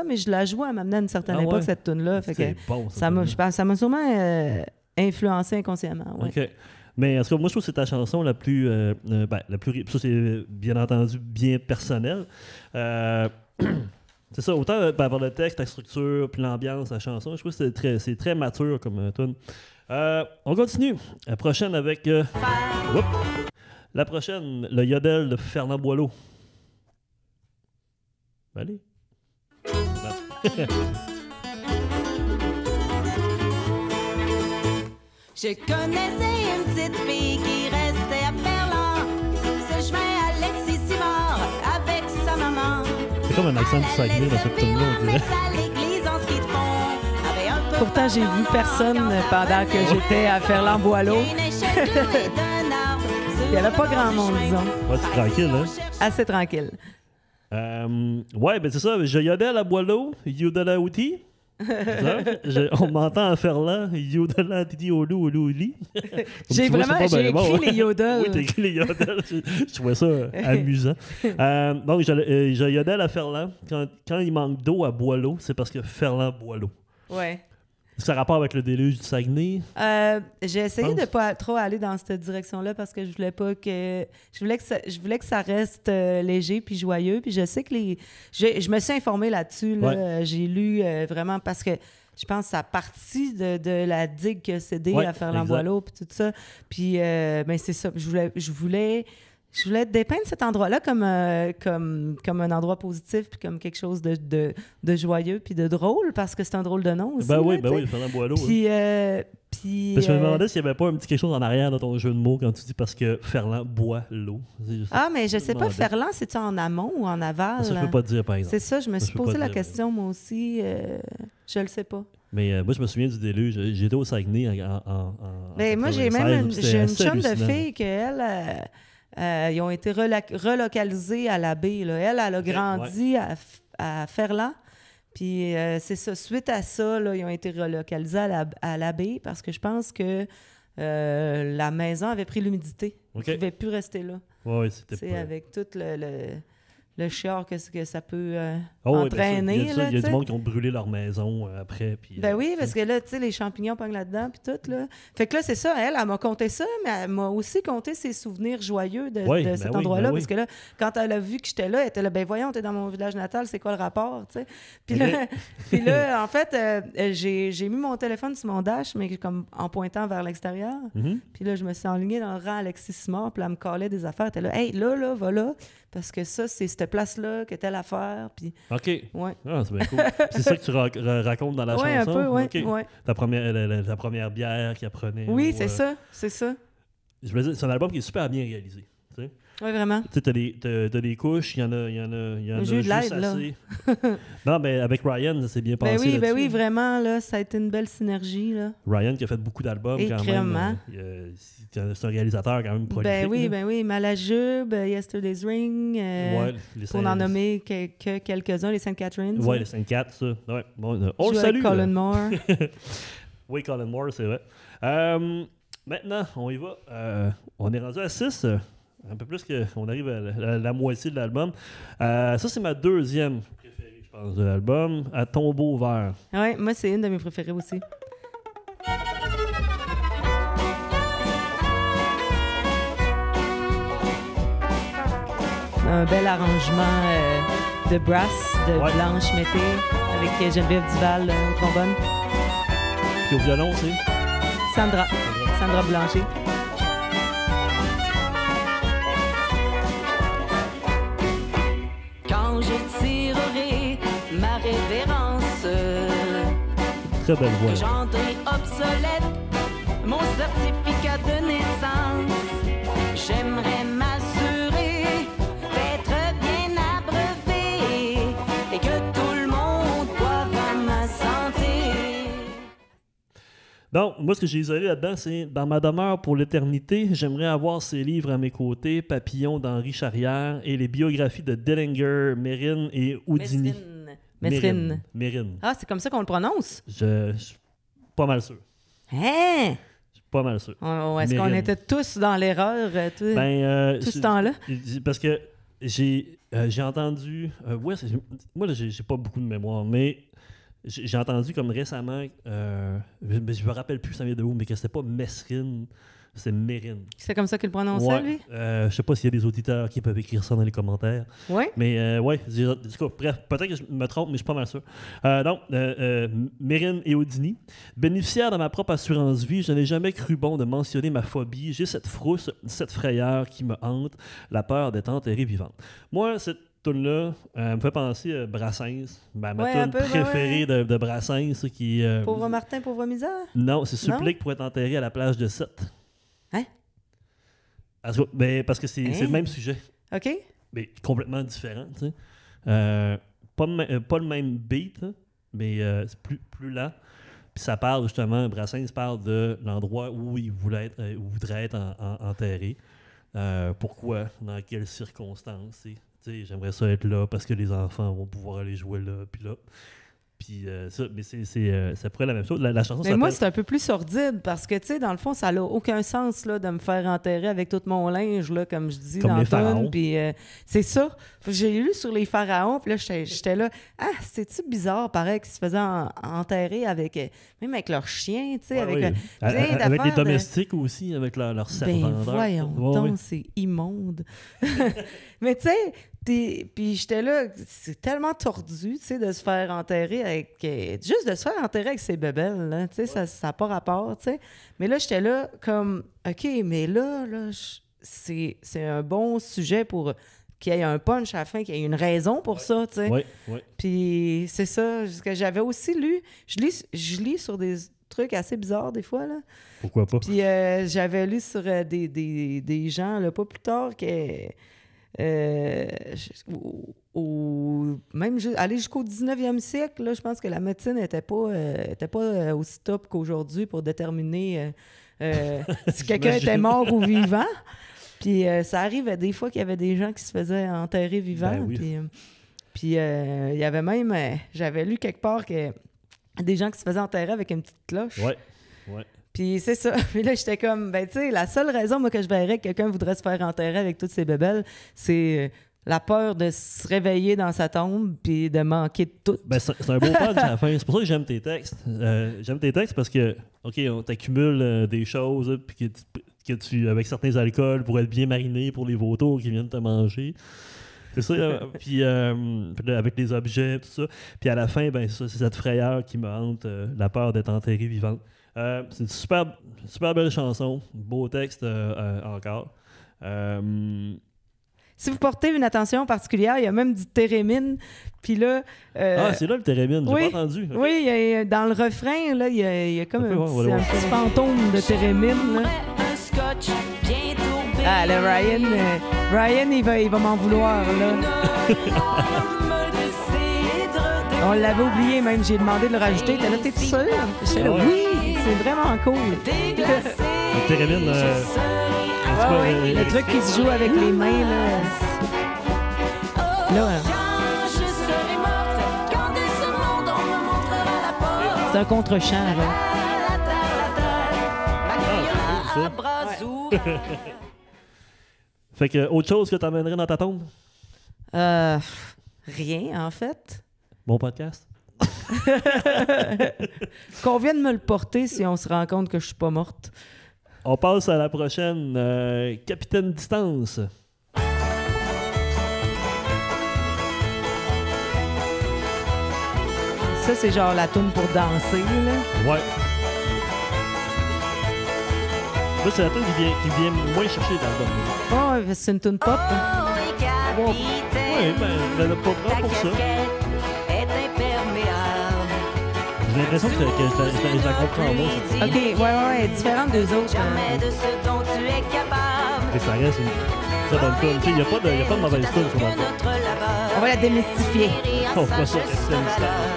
Mais je la jouais à m'amener à une certaine Ah époque, ouais? cette tune-là. Fait que C'est bon, ça m'a, je pense, ça m'a sûrement influencé inconsciemment. Ouais. OK. Mais en tout cas, moi, je trouve que c'est ta chanson la plus... ça, c'est bien entendu bien personnel. C'est ça, autant par le texte, la structure, puis l'ambiance, la chanson, je trouve que c'est très mature comme tune. On continue. La prochaine avec... Oups. La prochaine, le yodel de Fernand Boileau. Allez. Je connaissais une petite fille qui restait à Ferland. Ce chemin Alexis Simard avec sa maman. C'est comme un accent du Saguenay dans cette tune-là, on dirait. Pourtant, j'ai vu personne pendant que j'étais à Ferland-Boileau. Il n'y avait pas grand monde, disons. Ouais, c'est tranquille, hein? Assez tranquille. Ouais, ben c'est ça. Je yodel à Boileau, yodel outi. On m'entend à Ferland, yodel à titi olou olou oli. J'ai écrit les yodels. Oui, t'as écrit les yodels. Je trouvais ça amusant. Donc, je yodel à Ferland. Quand il manque d'eau à Boileau, c'est parce que Ferland Boileau. Ouais. Est-ce que ça a rapport avec le déluge du Saguenay? J'ai essayé de pas trop aller dans cette direction-là parce que je voulais que ça reste léger puis joyeux. Puis je sais que je me suis informée là-dessus. Là. Ouais. J'ai lu vraiment parce que je pense que ça a parti de la digue que cédé à Ferland-Boileau puis tout ça. Puis ben c'est ça. Je voulais dépeindre cet endroit-là comme un endroit positif puis comme quelque chose de joyeux puis de drôle parce que c'est un drôle de nom aussi. Oui, là, Fernand Boileau. Puis, Parce que je me demandais s'il n'y avait pas un petit quelque chose en arrière dans ton jeu de mots quand tu dis parce que Ferland boit l'eau. Ah, mais je sais pas, demandais. Ferland, c'est-tu en amont ou en aval? Ça, je peux pas te dire, par exemple. C'est ça, je me Ça, suis je peux posé pas la dire, question, moi aussi. Je le sais pas. Mais moi, je me souviens du déluge. J'étais au Saguenay en Mais moi, j'ai 96, j'ai une c'était chum de hallucinant. fille qu'elle, ils ont été relocalisés à la baie. Là. Elle a grandi à Ferland. Puis c'est ça. Suite à ça, là, ils ont été relocalisés à la baie parce que je pense que la maison avait pris l'humidité. OK. Ils ne pouvaient plus rester là. Ouais, c'était C'est pas... avec tout le chiard que ça peut Oh, oui, entraîner. bien sûr. Là, Il y a tu du sais. monde qui ont brûlé leur maison après. Puis, Ben oui, parce que là, tu sais, les champignons pognent là-dedans, puis tout, là. Fait que là, c'est ça, elle m'a conté ça, mais elle m'a aussi conté ses souvenirs joyeux de cet endroit-là, parce que là, quand elle a vu que j'étais là, elle était là, ben voyons, t'es dans mon village natal, c'est quoi le rapport, tu sais? Puis là, en fait, j'ai mis mon téléphone sur mon dash, mais comme en pointant vers l'extérieur. Mhm. Puis là, je me suis enlignée dans le rang Alexis Simard, puis elle me calait des affaires. Elle était là, hey, là, va là, parce que ça, c'est cette place-là que telle affaire, puis OK. ouais. Ah, c'est bien cool. C'est ça que tu racontes dans la Ouais, un chanson? peu, ouais, OK. ouais. Ta première bière qu'elle prenait. Oui, ou, c'est ça, c'est ça. Je me dis, c'est un album qui est super bien réalisé. Tu sais. Oui, vraiment. Tu sais, t'as des couches, il y en a J'ai eu de juste l'aide, là. assez. Non, mais avec Ryan, ça s'est bien passé Ben là-dessus. oui, vraiment, là, ça a été une belle synergie, là. Ryan qui a fait beaucoup d'albums Et quand crème, même. C'est un réalisateur quand même prolifique. Ben oui, Malajube, Yesterday's Ring, Ouais, les pour n'en nommer que quelques-uns, les St. Catherine. Ouais, les 5-4, ça. Ouais. Bon, on le salue. Colin là. Moore. Oui, Colin Moore, c'est vrai. Maintenant, on y va. On est rendu à 6. Un peu plus qu'on arrive à la moitié de l'album. Ça, c'est ma deuxième préférée, je pense, de l'album. À Tombeau vert. Oui, moi, c'est une de mes préférées aussi. Un bel arrangement de brass de Ouais. Blanche Mété avec Geneviève Duval au trombone. Puis au violon, c'est. Sandra Blanchet. Quand je tirerai ma révérence, Très belle voix. que j'entrerai obsolète mon certificat de naissance, j'aimerais m'assurer d'être bien abreuvé et que tout le monde boive à ma santé. Donc, moi, ce que j'ai isolé là-dedans, c'est dans ma demeure pour l'éternité, j'aimerais avoir ces livres à mes côtés, Papillon d'Henri Charrière et les biographies de Dellinger, Mérine et Houdini. Mesrine. Mérine. Ah, c'est comme ça qu'on le prononce? Je suis pas mal sûr. Hein? Je suis pas mal sûr. Est-ce qu'on Mérine. était tous dans l'erreur tout ce temps-là? Parce que j'ai entendu... moi, là, j'ai pas beaucoup de mémoire, mais j'ai entendu comme récemment... mais je me rappelle plus ça vient de où, mais que c'était pas Mesrine, c'est Mérine. C'est comme ça qu'il le prononçait, lui? Je sais pas s'il y a des auditeurs qui peuvent écrire ça dans les commentaires. Oui? Mais ouais, bref, peut-être que je me trompe, mais je suis pas mal sûr. Donc, Mérine Eodini. Bénéficiaire de ma propre assurance vie, je n'ai jamais cru bon de mentionner ma phobie. J'ai cette frousse, cette frayeur qui me hante, la peur d'être enterrée vivante. Moi, cette tune-là me fait penser à Brassens. Ma tune préférée de Brassens. Qui, Pauvre Martin, pauvre misère? Non, c'est Supplique pour être enterré à la plage de Sète. Hein? Parce que c'est le même sujet. OK. Mais complètement différent, tu sais. Pas le même beat, hein, mais c'est plus lent. Puis ça parle justement, Brassens parle de l'endroit où il voudrait être enterré. Pourquoi, dans quelles circonstances. Tu sais, j'aimerais ça être là parce que les enfants vont pouvoir aller jouer là, puis là. Puis ça, mais c'est pourrait la même chose. La chanson mais moi, c'est un peu plus sordide parce que, tu sais, dans le fond, ça n'a aucun sens là, de me faire enterrer avec tout mon linge, là, comme je dis, comme dans les le pharaons. Puis c'est ça. J'ai lu sur les pharaons, puis là, j'étais là. Ah, c'est-tu bizarre, pareil, qu'ils se faisaient enterrer avec, même avec leurs chiens, tu sais, avec avec les domestiques aussi, avec leur servanteurs. Ben voyons donc, c'est immonde. Mais tu sais, puis j'étais là, c'est tellement tordu, tu sais, de se faire enterrer avec... juste de se faire enterrer avec ses bébelles, là, tu sais, ça n'a pas rapport, tu sais. Mais là, j'étais là comme, OK, mais là c'est un bon sujet pour qu'il y ait un punch à la fin, qu'il y ait une raison pour ça, tu sais. Oui. Puis c'est ça, ce que j'avais aussi lu. Je lis sur des trucs assez bizarres des fois, là. Pourquoi pas? Puis j'avais lu sur des gens, là, pas plus tard, que... même aller jusqu'au 19e siècle, là, je pense que la médecine n'était pas aussi top qu'aujourd'hui pour déterminer si quelqu'un était mort ou vivant. Puis ça arrivait des fois qu'il y avait des gens qui se faisaient enterrer vivants. Ben oui. Puis il y avait même... j'avais lu quelque part que des gens qui se faisaient enterrer avec une petite cloche. Ouais. Puis c'est ça. Puis là, j'étais comme, ben tu sais, la seule raison, moi, que je verrais que quelqu'un voudrait se faire enterrer avec toutes ses bébelles, c'est la peur de se réveiller dans sa tombe puis de manquer de tout. Ben, c'est un beau punch à la fin. C'est pour ça que j'aime tes textes. J'aime tes textes parce que, OK, on t'accumule des choses puis que tu, avec certains alcools, pour être bien mariné pour les vautours qui viennent te manger. C'est ça. Puis avec les objets, tout ça. Puis à la fin, ben c'est cette frayeur qui me hante, la peur d'être enterré vivante. C'est une super belle chanson, beau texte encore. Si vous portez une attention particulière, il y a même du térémine. Puis là... c'est là le térémine, j'ai pas entendu. Okay. Oui, dans le refrain, là, il y a comme un petit fantôme de térémine. Là. Ah, là, Ryan, il va m'en vouloir, là. On l'avait oublié même, j'ai demandé de le rajouter. T'es là, t'es sûr? J'étais là, oui, c'est vraiment cool. Le térémine, le truc qui se joue avec les mains, là. Là, c'est un contre-champ, là. Fait que, autre chose que t'emmènerais dans ta tombe? Rien, en fait. Bon podcast. Qu'on vienne me le porter si on se rend compte que je suis pas morte. On passe à la prochaine. Capitaine Distance. Ça, c'est genre la toune pour danser, là. Ouais. Là, c'est la toune qui vient moins chercher dans l'album. Oh, c'est une toune pop. Hein? Oui, ben, le pop pour ça. J'ai l'impression que je la comprends moi. OK, ouais, différente des autres. Et ça reste une très bonne tune. Il n'y a pas de mauvaise tune sur l'album. On va la démystifier. On fera ça, Capitaine Distance.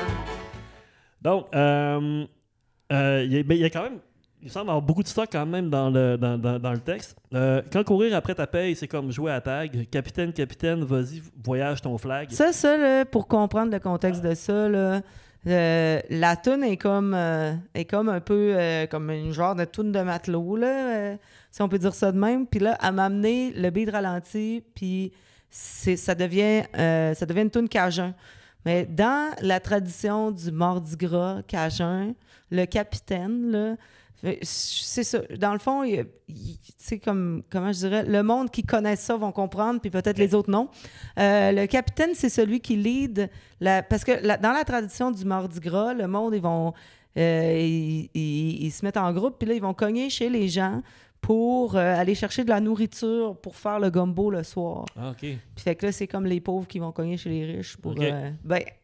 Donc, il y a quand même il semble avoir beaucoup de stock quand même dans le texte. Quand courir après ta paye, c'est comme jouer à tag. Capitaine, capitaine, vas-y, voyage ton flag. Ça là, pour comprendre le contexte de ça, là, la toune est comme un peu comme une genre de toune de matelot, là, si on peut dire ça de même. Puis là, elle m'a amené le beat ralenti, puis ça devient une toune cajun. Mais dans la tradition du Mardi Gras cajun, le capitaine, là, c'est ça. Dans le fond, c'est comme, comment je dirais, le monde qui connaît ça vont comprendre, puis peut-être les autres non. Le capitaine, c'est celui qui lead, parce que dans la tradition du Mardi Gras, le monde, ils vont, ils se mettent en groupe, puis là, ils vont cogner chez les gens pour aller chercher de la nourriture pour faire le gumbo le soir. Ah, OK. Puis fait que là, c'est comme les pauvres qui vont cogner chez les riches. Pour, OK.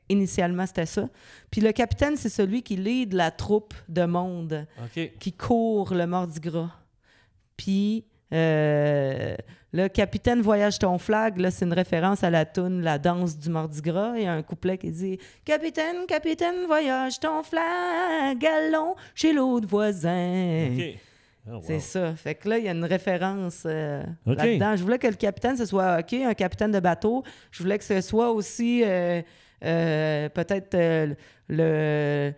Initialement, c'était ça. Puis le capitaine, c'est celui qui lead la troupe de monde OK. qui court le Mardi Gras. Puis le capitaine voyage ton flag, là, c'est une référence à la toune La danse du Mardi Gras. Il y a un couplet qui dit « Capitaine, capitaine, voyage ton flag, allons chez l'autre voisin. OK. Oh, wow. C'est ça. Fait que là, il y a une référence OK. là-dedans. Je voulais que le capitaine, ce soit OK, un capitaine de bateau. Je voulais que ce soit aussi peut-être le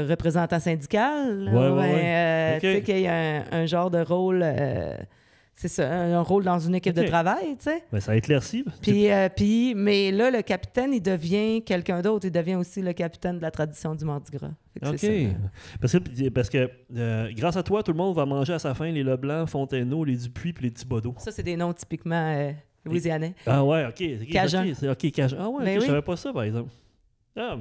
représentant syndical. Ouais. OK. Tu sais, qu'il y a un genre de rôle... c'est ça, un rôle dans une équipe OK. de travail, tu sais. Ben, ça éclaircit. Mais là, le capitaine, il devient quelqu'un d'autre. Il devient aussi le capitaine de la tradition du Mardi Gras. Fait que OK. c'est ça. Parce que grâce à toi, tout le monde va manger à sa faim les Leblanc, Fontainneau, les Dupuis puis les Thibodeau. Ça, c'est des noms typiquement louisianais. Ah ouais, OK. Cajun. OK, Cajun. Ah ouais, Ben OK, oui. je savais pas ça, par exemple. Ah,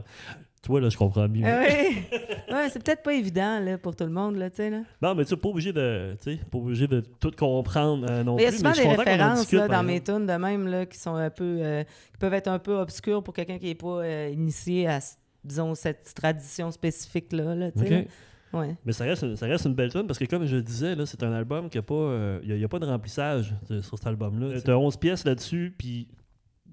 toi, là, je comprends mieux. Oui, ouais, c'est peut-être pas évident là, pour tout le monde, là, tu sais. Là. Non, mais tu n'es pas obligé de tout comprendre non Mais il y a plus. souvent Mais je suis des content qu'on en références discute, là, par dans mes exemple. tunes de même là, qui sont un peu qui peuvent être un peu obscures pour quelqu'un qui n'est pas initié à, disons, cette tradition spécifique-là. Là, tu sais, OK. là. Ouais. Mais ça reste une belle tune parce que, comme je le disais, là, c'est un album qui n'a pas, y a pas de remplissage sur cet album-là. Tu as 11 pièces là-dessus, puis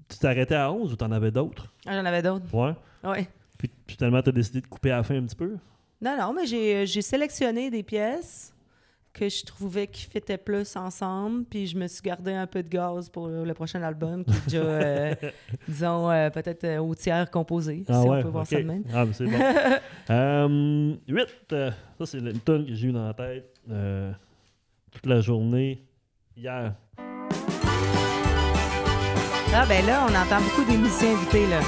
tu t'arrêtais à 11 ou tu en avais d'autres? Ah, j'en avais d'autres. Ouais. Ouais. Puis finalement, tu as décidé de couper à la fin un petit peu? Non, mais j'ai sélectionné des pièces que je trouvais qui fitaient plus ensemble, puis je me suis gardé un peu de gaz pour le prochain album, qui est déjà, disons, peut-être au tiers composé, si on peut voir ok. ça de même. Ah, mais c'est bon. 8, ça c'est une tonne que j'ai eu dans la tête toute la journée hier. Ah, ben là, on entend beaucoup des musiciens invités, là.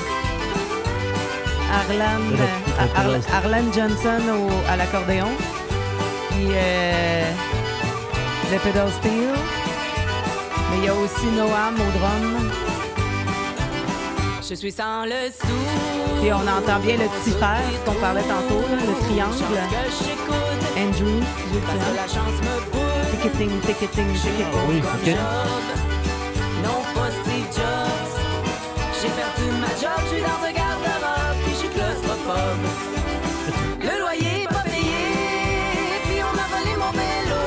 Arlan Johnson à l'accordéon, puis le pedal steel, mais il y a aussi Noam au drum, Je suis sans le sou. puis on entend bien le petit fer qu'on parlait tantôt, là, le triangle. Andrew, Parce que la chance me pousse. ticketing. Oui, ok. Non, pas Steve Jobs. J'ai perdu ma job, je suis dans un garde-robe, puis je suis claustrophobe. Le loyer est pas payé, puis on m'a volé mon vélo.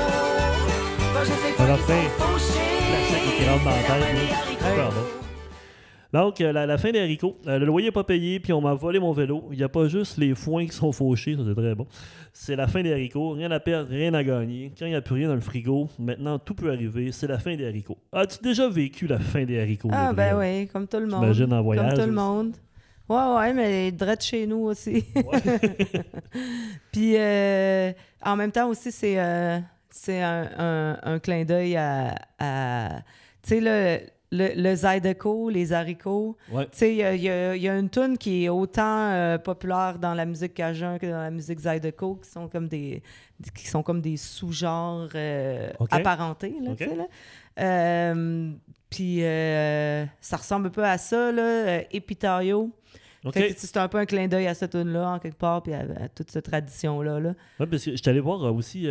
Quand je sais Alors, qu'ils fin, sont fauchés, classique qui rentre dans la c'est la tête, fin des là. haricots. Super bon. Donc, la fin des haricots. Le loyer n'est pas payé, puis on m'a volé mon vélo. Il n'y a pas juste les foins qui sont fauchés, ça c'est très bon. C'est la fin des haricots. Rien à perdre, rien à gagner. Quand il n'y a plus rien dans le frigo, maintenant tout peut arriver. C'est la fin des haricots. As-tu déjà vécu la fin des haricots? Ah, Gabriel? ben oui, comme tout le monde. J'imagine en voyage Comme tout le aussi. monde. Ouais, mais direct chez nous aussi. Puis, en même temps aussi, c'est un clin d'œil à tu sais, le Zydeco, les haricots. Ouais. Tu sais, il y a une toune qui est autant populaire dans la musique cajun que dans la musique Zydeco, qui sont comme des sous-genres Ok. apparentés, là, Ok. tu sais, là. Puis ça ressemble un peu à ça, là, Epitario. OK. Fait que c'est un peu un clin d'œil à cette tune-là, en quelque part, puis à toute cette tradition-là. Là. Ouais, parce que je suis allé voir aussi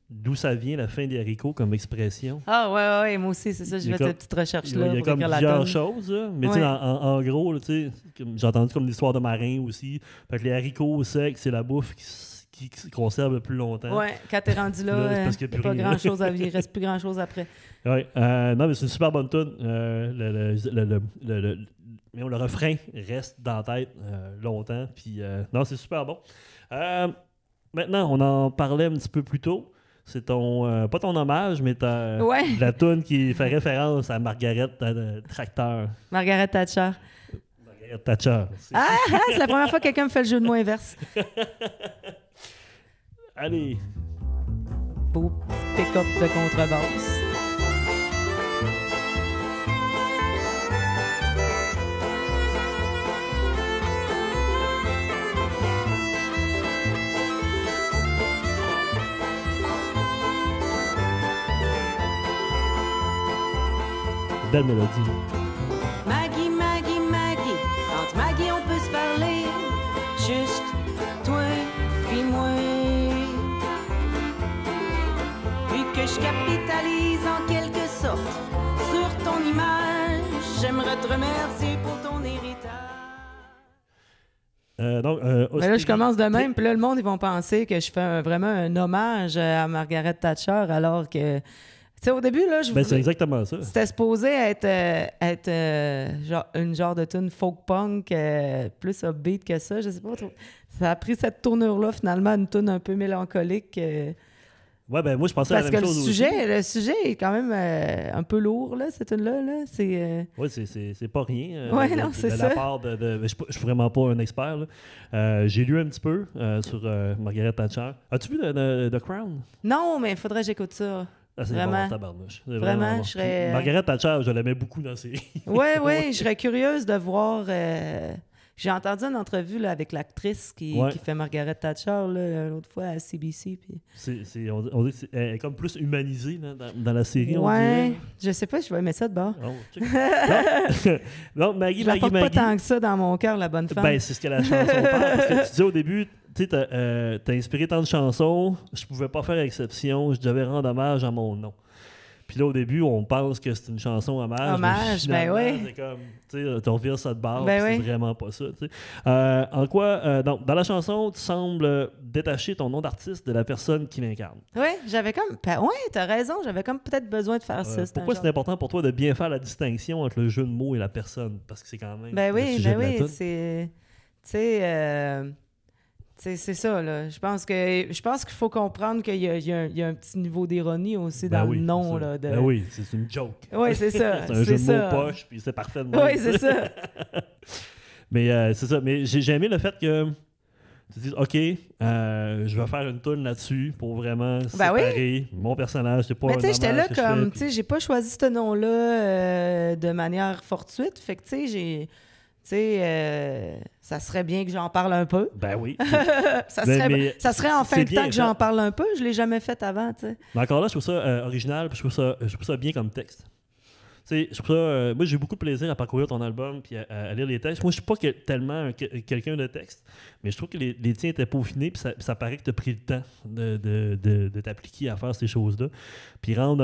d'où ça vient, la fin des haricots, comme expression. Ah, ouais, moi aussi, c'est ça, Il y j'ai a fait comme- cette petite recherche-là. Il y a pour comme écrire la plusieurs toune. choses, là. Mais tu sais, Ouais. en gros, là, tu sais, j'ai entendu comme l'histoire de marins aussi. Fait que les haricots secs, c'est la bouffe qui se conserve le plus longtemps. Ouais, quand t'es rendu là, Là, c'est parce qu'il y a il plus rien. il reste plus grand-chose après. Ouais, non, mais c'est une super bonne tune. Le refrain reste dans la tête longtemps. Puis, non, c'est super bon. maintenant, on en parlait un petit peu plus tôt. C'est ton, pas ton hommage, mais Ouais. la toune qui fait référence à Margaret Tracteur. Margaret Thatcher. Margaret Thatcher. C'est la première fois que quelqu'un me fait le jeu de mots inverse. Allez. Beau petit pick-up de contrebasse. Belle mélodie. Maggie, Maggie, Maggie, Tante Maggie, on peut se parler. Juste toi puis moi. Vu que je capitalise en quelque sorte sur ton image, j'aimerais te remercier pour ton héritage. Mais là, je commence de même, puis là, le monde, ils vont penser que je fais vraiment un hommage à Margaret Thatcher, alors que, tu sais, au début, là, c'est exactement ça. c'était supposé être genre, une genre de tune folk punk, plus upbeat que ça, je sais pas trop. Ça a pris cette tournure-là, finalement, une tune un peu mélancolique. Ouais, ben moi, je pensais à Parce la que même chose aussi. le sujet est quand même un peu lourd, là, cette tune-là. Là. Oui, c'est pas rien. Ouais, non, c'est de ça. la part je suis vraiment pas un expert. Là. J'ai lu un petit peu sur Margaret Thatcher. As-tu vu The Crown? Non, mais il faudrait que j'écoute ça. Ah, c'est Vraiment. bon, tabarnouche. C'est Vraiment, bon. je serais- Margaret Thatcher, je l'aimais beaucoup dans la série. Oui, je serais curieuse de voir. J'ai entendu une entrevue là, avec l'actrice qui fait Margaret Thatcher l'autre fois à CBC. Puis... on dit que elle est comme plus humanisée là, dans la série. On Ouais, dirait. je sais pas, je vais aimer ça de bord. Oh, check. non, Maggie, Je la porte pas Maggie. tant que ça dans mon cœur, la bonne femme. Ben, c'est ce que la chanson parle. Parce que tu disais au début, tu sais, t'as inspiré tant de chansons, je pouvais pas faire exception, je devais rendre hommage à mon nom. Puis là, au début, on pense que c'est une chanson hommage. Hommage, mais finalement, ben oui. c'est comme, tu sais, tu revires ça de base, Ben c'est oui. vraiment pas ça, tu sais. En quoi, dans la chanson, tu sembles détacher ton nom d'artiste de la personne qui l'incarne. Oui, j'avais comme. Oui, t'as raison, j'avais comme peut-être besoin de faire ça. Pourquoi un c'est important pour toi de bien faire la distinction entre le jeu de mots et la personne? Parce que c'est quand même Ben le oui, sujet ben de la oui, toune. c'est. C'est ça, là. Je pense qu'il faut comprendre qu'il y a un petit niveau d'ironie aussi Ben dans oui, le nom. c'est ça. Là, de... Ben oui, c'est une joke. Oui, c'est ça. C'est un jeu de mots poche, puis c'est parfait de même. Oui, c'est ça. Mais c'est ça. Mais j'ai aimé le fait que tu dises, OK, je vais faire une toune là-dessus pour vraiment séparer mon personnage. C'est pas Mais un tu sais, j'étais là hommage que je fais, comme, puis- tu sais, j'ai pas choisi ce nom-là de manière fortuite. Fait que, tu sais, ça serait bien que j'en parle un peu. Ben oui. Ça Ben, serait, mais ça serait en c'est fin de bien temps que fait. j'en parle un peu. Je l'ai jamais fait avant, tu sais. Mais encore là, je trouve ça original, puis je trouve ça bien comme texte. Tu sais, je trouve ça, moi, j'ai beaucoup de plaisir à parcourir ton album puis à lire les textes. Moi, je suis pas tellement quelqu'un de texte, mais je trouve que les tiens étaient peaufinés, puis ça paraît que tu as pris le temps de t'appliquer à faire ces choses-là. Puis rendre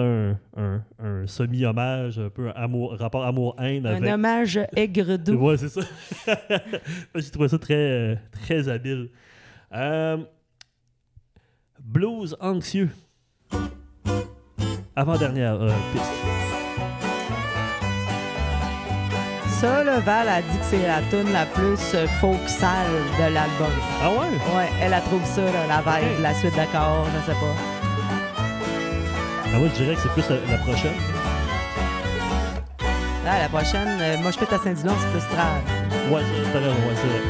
un semi-hommage, un peu rapport amour-haine avec... Un hommage aigre-doux. Ouais, c'est ça. J'ai trouvé ça très, très habile. Blues anxieux. Avant-dernière piste. Ça, là, Val a dit que c'est la tune la plus folk sale de l'album. Ah ouais? Ouais, elle a trouvé ça, là, la vibe, Ok. la suite d'accords, je sais pas. Ah, moi, je dirais que c'est plus la prochaine. Là, la prochaine, moi je pète à Saint-Dilon, c'est plus trad. Ouais, t'as raison, ouais, c'est vrai.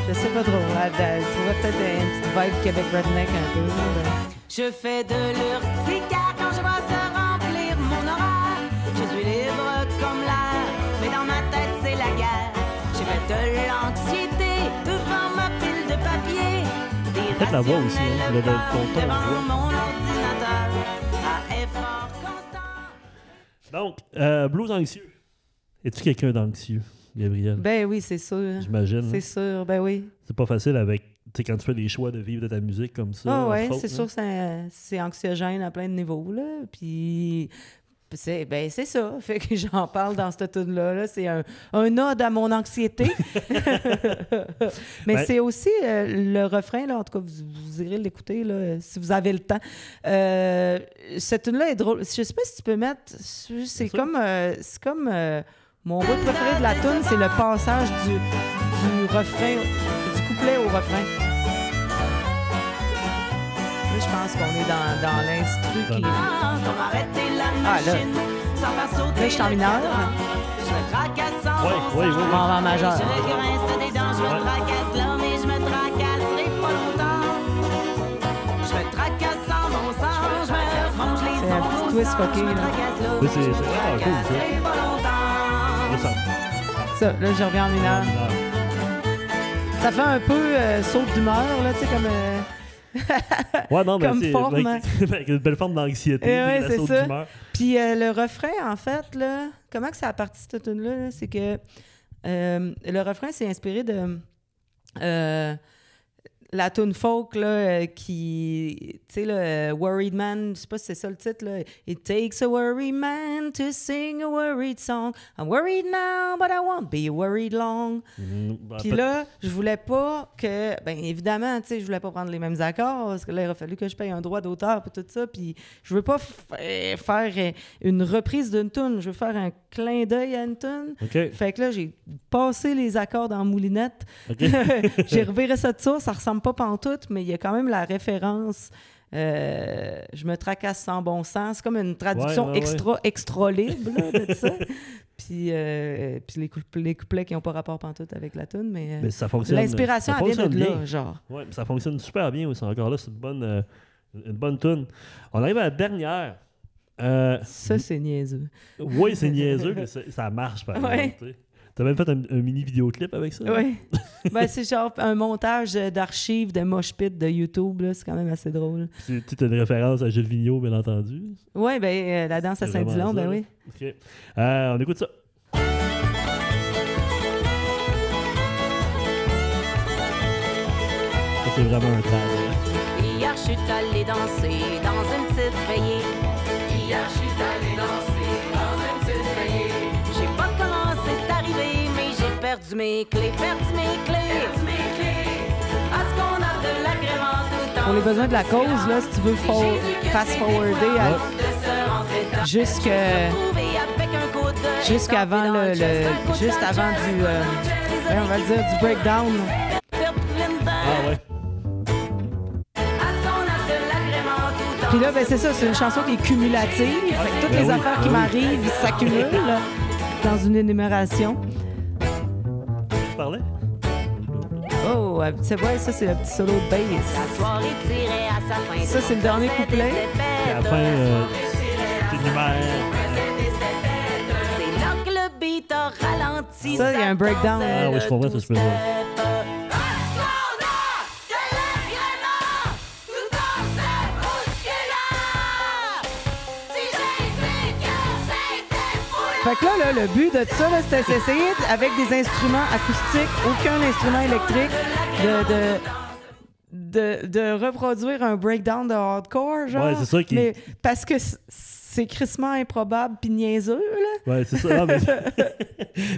Je sais pas trop. Elle trouverait peut-être une petite vibe Québec redneck un peu. là. Je fais de l'urticaire quand je vois se remplir mon horaire. Je suis libre comme l'air, mais dans ma tête c'est la guerre. J'ai fait de l'anxiété devant ma pile de papier. Peut-être la voix aussi, hein, le ton de devant voix. mon ordinateur à effort constant. Donc, blues anxieux. Es-tu quelqu'un d'anxieux, Gabriel? Ben oui, c'est sûr. J'imagine. C'est hein? sûr, ben oui. C'est pas facile avec... Tu sais, quand tu fais les choix de vivre de ta musique comme ça. Ah ouais, entre autres, c'est hein. sûr que c'est anxiogène à plein de niveaux, là. Puis... c'est ça. Fait que j'en parle dans cette tune-là. Là. C'est un ode à mon anxiété. Mais Ben- c'est aussi le refrain, là, en tout cas, vous irez l'écouter là, si vous avez le temps. Cette tune-là est drôle. Je sais pas si tu peux mettre. C'est sûr. comme Mon bout préféré de la tune, c'est le passage du refrain, du couplet au refrain. Là, je pense qu'on est dans l'instru qui est... Ah, Ah, là. Là, je suis en mineur. Oui. On va en majeur. Je grince des dents, je me tracasse là, mais je me tracasserai pas longtemps. Je me tracasse sans bon sens, je me ronge les C'est un petit ongles twist sans, fucké, je me là. tracasse là, Mais mais c'est je me vraiment cool, ça. tracasserai pas longtemps. Là, ça- Ça, là, je reviens en mineur. Ah. Ça fait un peu saut d'humeur, là, tu sais, comme... Ouais, non, mais Comme c'est forme. avec une belle forme d'anxiété, Ouais, la c'est saute ça. d'humeur. Puis le refrain, en fait, là, comment que ça a parti cette tune-là? Là? C'est que le refrain, c'est inspiré de la tune folk, là, qui... Tu sais, le Worried Man, je sais pas si c'est ça le titre, là. It takes a worried man to sing a worried song. I'm worried now, but I won't be worried long. Puis là, je voulais pas que... Bien, évidemment, tu sais, je voulais pas prendre les mêmes accords, parce que là, il aurait fallu que je paye un droit d'auteur puis tout ça, puis je veux pas faire une reprise d'une tune, je veux faire un clin d'œil à une tune. OK. Fait que là, j'ai passé les accords dans la moulinette. OK. J'ai reviré ça de ça ressemble pas pantoute, mais il y a quand même la référence... je me tracasse sans bon sens. C'est comme une traduction Ouais. extra libre là, de ça. Puis les couplets qui n'ont pas rapport pantoute avec la tune, mais Mais ça fonctionne. l'inspiration, ça elle vient de fonctionne là, bien. genre. Ouais, mais ça fonctionne super bien aussi. Encore là, c'est une bonne tune. On arrive à la dernière. Ça, c'est niaiseux. Oui, c'est niaiseux, mais ça marche par Ouais. exemple. Tu sais. T'as même fait un mini vidéoclip avec ça? Oui. Ben, c'est genre un montage d'archives de mosh pit de YouTube. Là. C'est quand même assez drôle. Tu as une référence à Gilles Vigneault, bien entendu. Oui, ben la danse à C'est vraiment Saint-Dilon, ça, ben là. oui. OK. On écoute ça. Ça, c'est vraiment un tag. Hier, je suis allé danser dans une petite veillée. Hier, je suis allé danser dans une petite veillée. J'ai pas comment c'est arrivé, mais j'ai perdu mes clés. À ce qu'on a de l'agrément tout en Pour les besoins de la cause, là, si tu veux fast-forwarder jusqu'avant juste avant du on va le dire du breakdown. Ah ouais. Puis là, ben c'est ça, c'est une chanson qui est cumulative. Fait que toutes Ben les oui, affaires ben qui oui. m'arrivent ils s'accumulent là, dans une énumération. Tu parlais? Oh, c'est vrai, ça c'est le petit solo de bass. Ça, c'est le dernier couplet. Puis à la fin, c'est une lumière. C'est là que le beat a ralenti. Ça, il y a un breakdown. Ah oui, je comprends ce que je peux dire. Fait que là, le but de ça, là, c'était d'essayer, avec des instruments acoustiques, aucun instrument électrique, de reproduire un breakdown de hardcore, genre. Ouais, c'est ça qui- Mais parce que c'est crissement improbable pis niaiseux, là. Ouais, c'est ça. Non, mais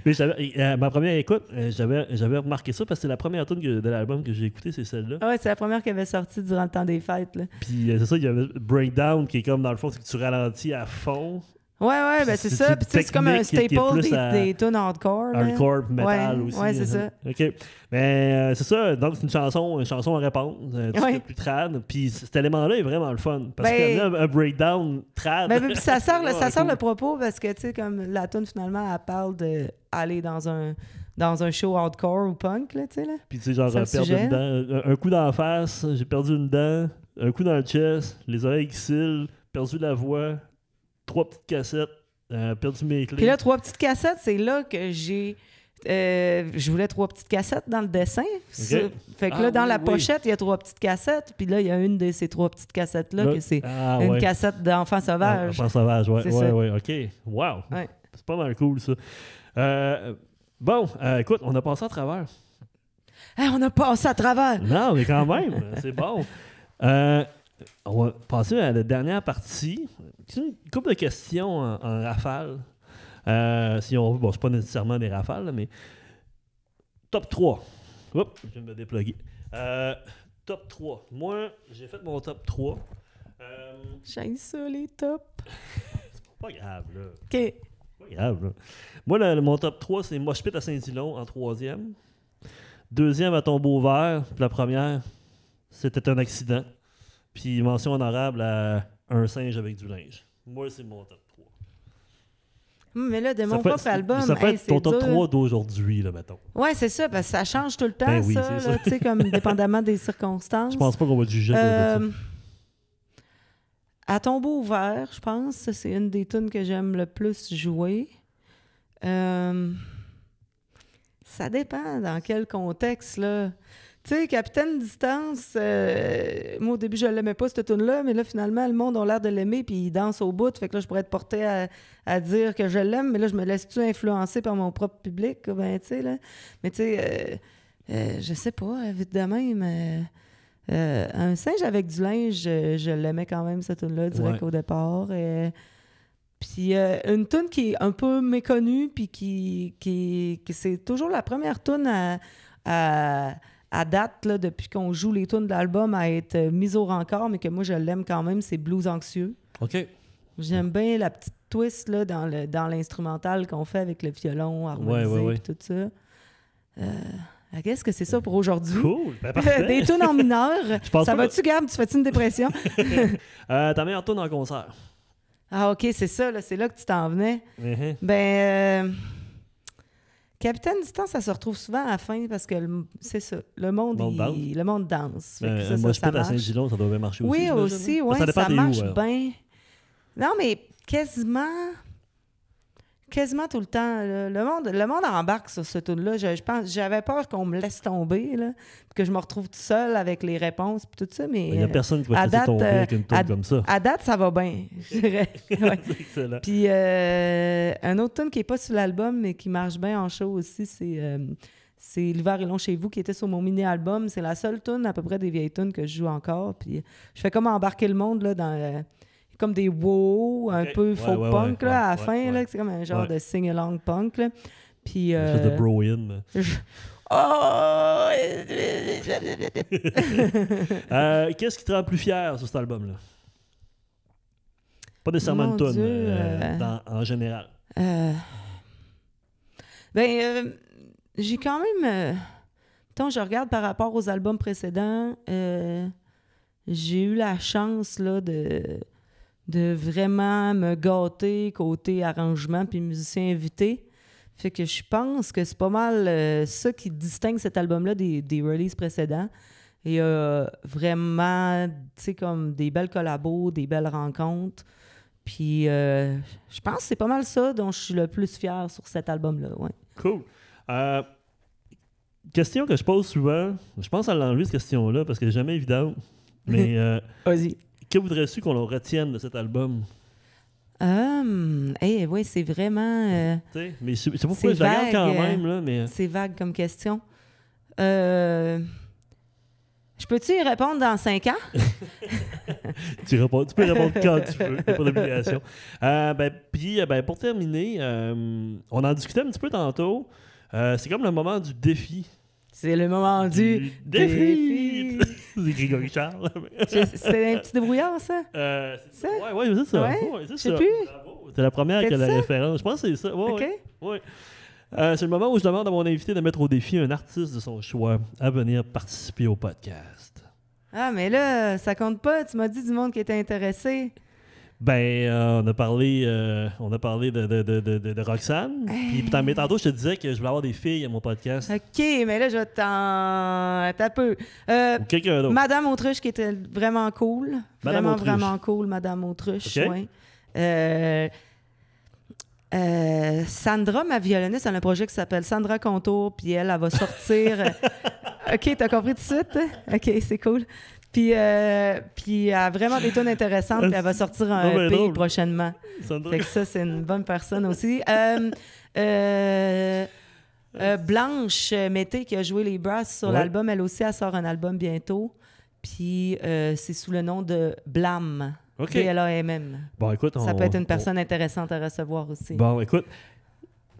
mais ma première écoute, j'avais remarqué ça parce que c'est la première tune de l'album que j'ai écouté, c'est celle-là. Ah ouais, c'est la première qui avait sorti durant le temps des fêtes, là. Puis c'est ça, il y avait Breakdown qui est comme dans le fond, c'est que tu ralentis à fond. Ouais, ben c'est C'est ça. une Puis tu sais, c'est comme un technique qui est staple plus à des tunes hardcore. là. Hardcore, metal Ouais, aussi. ouais, c'est ça. OK. Mais c'est ça, donc c'est une chanson à répondre, un petit Ouais. peu plus trad. Puis cet élément-là est vraiment le fun. Parce Ben- qu'il y a un breakdown trad. Ben, puis ça sert, Ouais, ça sert cool. le propos parce que, tu sais, comme la tune finalement, elle parle d'aller dans un show hardcore ou punk, là, tu sais, là. Puis tu sais, genre, C'est le perdre sujet. une dent, un coup dans la face, j'ai perdu une dent, un coup dans le chest, les oreilles qui scillent, perdu la voix, 3 petites cassettes, perdu mes clés. Puis là, 3 petites cassettes, c'est là que j'ai... je voulais 3 petites cassettes dans le dessin. Ça. Fait que là, dans la pochette, il y a 3 petites cassettes. Puis là, il y a une de ces 3 petites cassettes-là que c'est une cassette d'Enfant sauvage. Enfant sauvage, ouais. C'est Ouais, ça. ouais, OK. Wow. Ouais. C'est pas mal cool, ça. Bon, écoute, on a passé à travers. Hey, on a passé à travers. Non, mais quand même, c'est bon. On va passer à la dernière partie. C'est une couple de questions en rafale. Si on veut, bon, c'est pas nécessairement des rafales, là, mais top 3. Oups, je viens de me déploguer. Top 3. Moi, j'ai fait mon top 3. J'aime ça, les tops. C'est pas grave, là. OK. Pas grave, là. Moi, mon top 3, c'est Mosh Pit à Saint-Dilon en 3e. 2e à Tombeau-Vert. Puis la première, c'était un accident. Puis mention honorable à un singe avec du linge. Moi, c'est mon top 3. Mais là, de mon propre album, ça peut être ton c'est top dur. 3 d'aujourd'hui, là, mettons. Ouais, c'est ça, parce que ça change tout le temps, Ben oui, ça, c'est là, ça. tu sais, comme dépendamment des circonstances. Je pense pas qu'on va te juger à cause de ça. À Tombeau ouvert, je pense, ça, c'est une des tunes que j'aime le plus jouer. Ça dépend dans quel contexte, là. Tu sais, Capitaine Distance, moi, au début, je l'aimais pas, cette tune-là, mais là, finalement, le monde a l'air de l'aimer, puis il danse au bout. Fait que là, je pourrais être portée à dire que je l'aime, mais là, je me laisse-tu influencer par mon propre public? Ben, tu sais, là. Mais tu sais, je sais pas, vite de même. Un singe avec du linge, je l'aimais quand même, cette tune-là, direct Ouais. au départ. Puis une tune qui est un peu méconnue, puis qui c'est toujours la première tune à date, là, depuis qu'on joue les tunes de l'album, à être mise au rencard, mais que moi, je l'aime quand même, c'est Blues Anxieux. OK. J'aime bien la petite twist là, dans l'instrumental qu'on fait avec le violon harmonisé Ouais. et tout ça. Qu'est-ce que c'est ça pour aujourd'hui? Cool. Ben, parfait. Des tunes en mineur. pense Ça pas va-tu, Gab? Tu fais-tu une dépression? Ta meilleure tune en concert. Ah, OK, c'est ça. Là, c'est là que tu t'en venais. Mhm. Ben, Capitaine Distance, ça se retrouve souvent à la fin parce que c'est ça. Le monde danse. Fait que Moi, je ça pète à marche. Saint-Gilon, ça doit bien marcher aussi. Oui, j'imagine, aussi, hein? oui, Ça dépend ça des marche où, alors. bien. Non, mais quasiment tout le temps. Là. Le monde embarque sur ce tune-là. Je pense, j'avais peur qu'on me laisse tomber, là, puis que je me retrouve tout seul avec les réponses puis tout ça, mais Il n'y a personne qui va à te laisser date, tomber avec une tune comme ça. à date, ça va bien, je dirais. Ouais. C'est excellent. Puis un autre tune qui n'est pas sur l'album, mais qui marche bien en show aussi, c'est L'hiver est long chez vous, qui était sur mon mini-album. C'est la seule tune à peu près des vieilles tunes que je joue encore. Puis je fais comme embarquer le monde là, dans comme des wow, un Ok. peu Ouais, folk ouais, punk ouais, là, à la ouais, fin. ouais. Là, c'est comme un genre Ouais. de sing-along punk. Là. Puis, Une espèce de bro-in. Oh! Qu'est-ce qui te rend plus fier sur cet album-là? Pas nécessairement Mon une tune, Dieu, en général. J'ai quand même... mettons, je regarde par rapport aux albums précédents, j'ai eu la chance là, de vraiment me gâter côté arrangement puis musicien invité. Fait que je pense que c'est pas mal ça qui distingue cet album-là des releases précédents. Il y a vraiment, tu sais, comme des belles collabos, des belles rencontres. Puis je pense que c'est pas mal ça dont je suis le plus fier sur cet album-là, ouais. Cool. Question que je pose souvent. Je pense à l'enlever, cette question-là, parce qu'elle n'est jamais évidente. Mais Vas-y. que voudrais-tu qu'on le retienne de cet album? Oui, c'est vraiment... Tu sais, mais je sais pas pourquoi C'est je la garde quand vague, même, là, mais... c'est vague comme question. Je peux-tu y répondre dans 5 ans? Tu peux répondre quand tu veux, pas d'obligation. Puis, pour terminer, on en discutait un petit peu tantôt. C'est comme le moment du défi. C'est le moment du défi! C'est Grégory Charles. C'est un petit débrouillard, ça? Ça? Ouais, c'est ça. Ouais? Ouais, c'est Je sais ça. plus. Bravo. C'est la première qui a la Faites ça? référence. Je pense que c'est ça. Ouais, OK. ouais. C'est le moment où je demande à mon invité de mettre au défi un artiste de son choix à venir participer au podcast. Ah, mais là, ça compte pas. Tu m'as dit du monde qui était intéressé. On a parlé de Roxane. Puis mais tantôt, je te disais que je voulais avoir des filles à mon podcast. OK, mais là, je vais t'as peu. Ou quelqu'un d'autre. Madame Autruche qui était vraiment cool. Madame Autruche. Vraiment cool, Madame Autruche. OK. Ouais. Sandra, ma violoniste, elle a un projet qui s'appelle Sandra Contour, puis elle va sortir... OK, t'as compris tout de suite? OK, c'est cool. Puis elle a vraiment des tunes intéressantes, puis elle va sortir un ben EP drôle. prochainement. Sandra. Fait que ça, c'est une bonne personne aussi. Blanche Mété, qui a joué les brasses sur Ouais. l'album, elle aussi, elle sort un album bientôt. Puis c'est sous le nom de Blam. OK. B-L-A-M-M. Bon, écoute, Ça peut être une personne intéressante à recevoir aussi. Bon, écoute,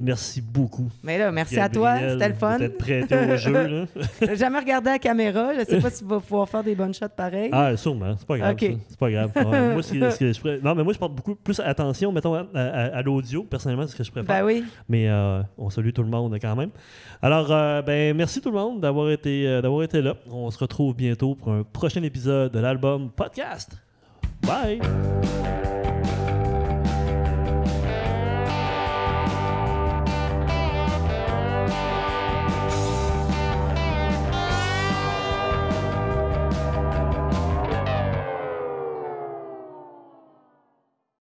merci beaucoup. Mais là, merci à toi, Gabrielle, c'était le fun. d'être prêté au jeu. Là. J'ai jamais regardé la caméra, je sais pas si tu vas pouvoir faire des bonnes shots pareils. Ah, sûrement, c'est pas grave. Ok. Ça. C'est pas grave. Ouais, moi, non, mais moi, je porte beaucoup plus attention, mettons, à l'audio. Personnellement, c'est ce que je préfère. Ben oui. Mais on salue tout le monde quand même. Alors, merci tout le monde d'avoir été là. On se retrouve bientôt pour un prochain épisode de l'album Podcast. Bye!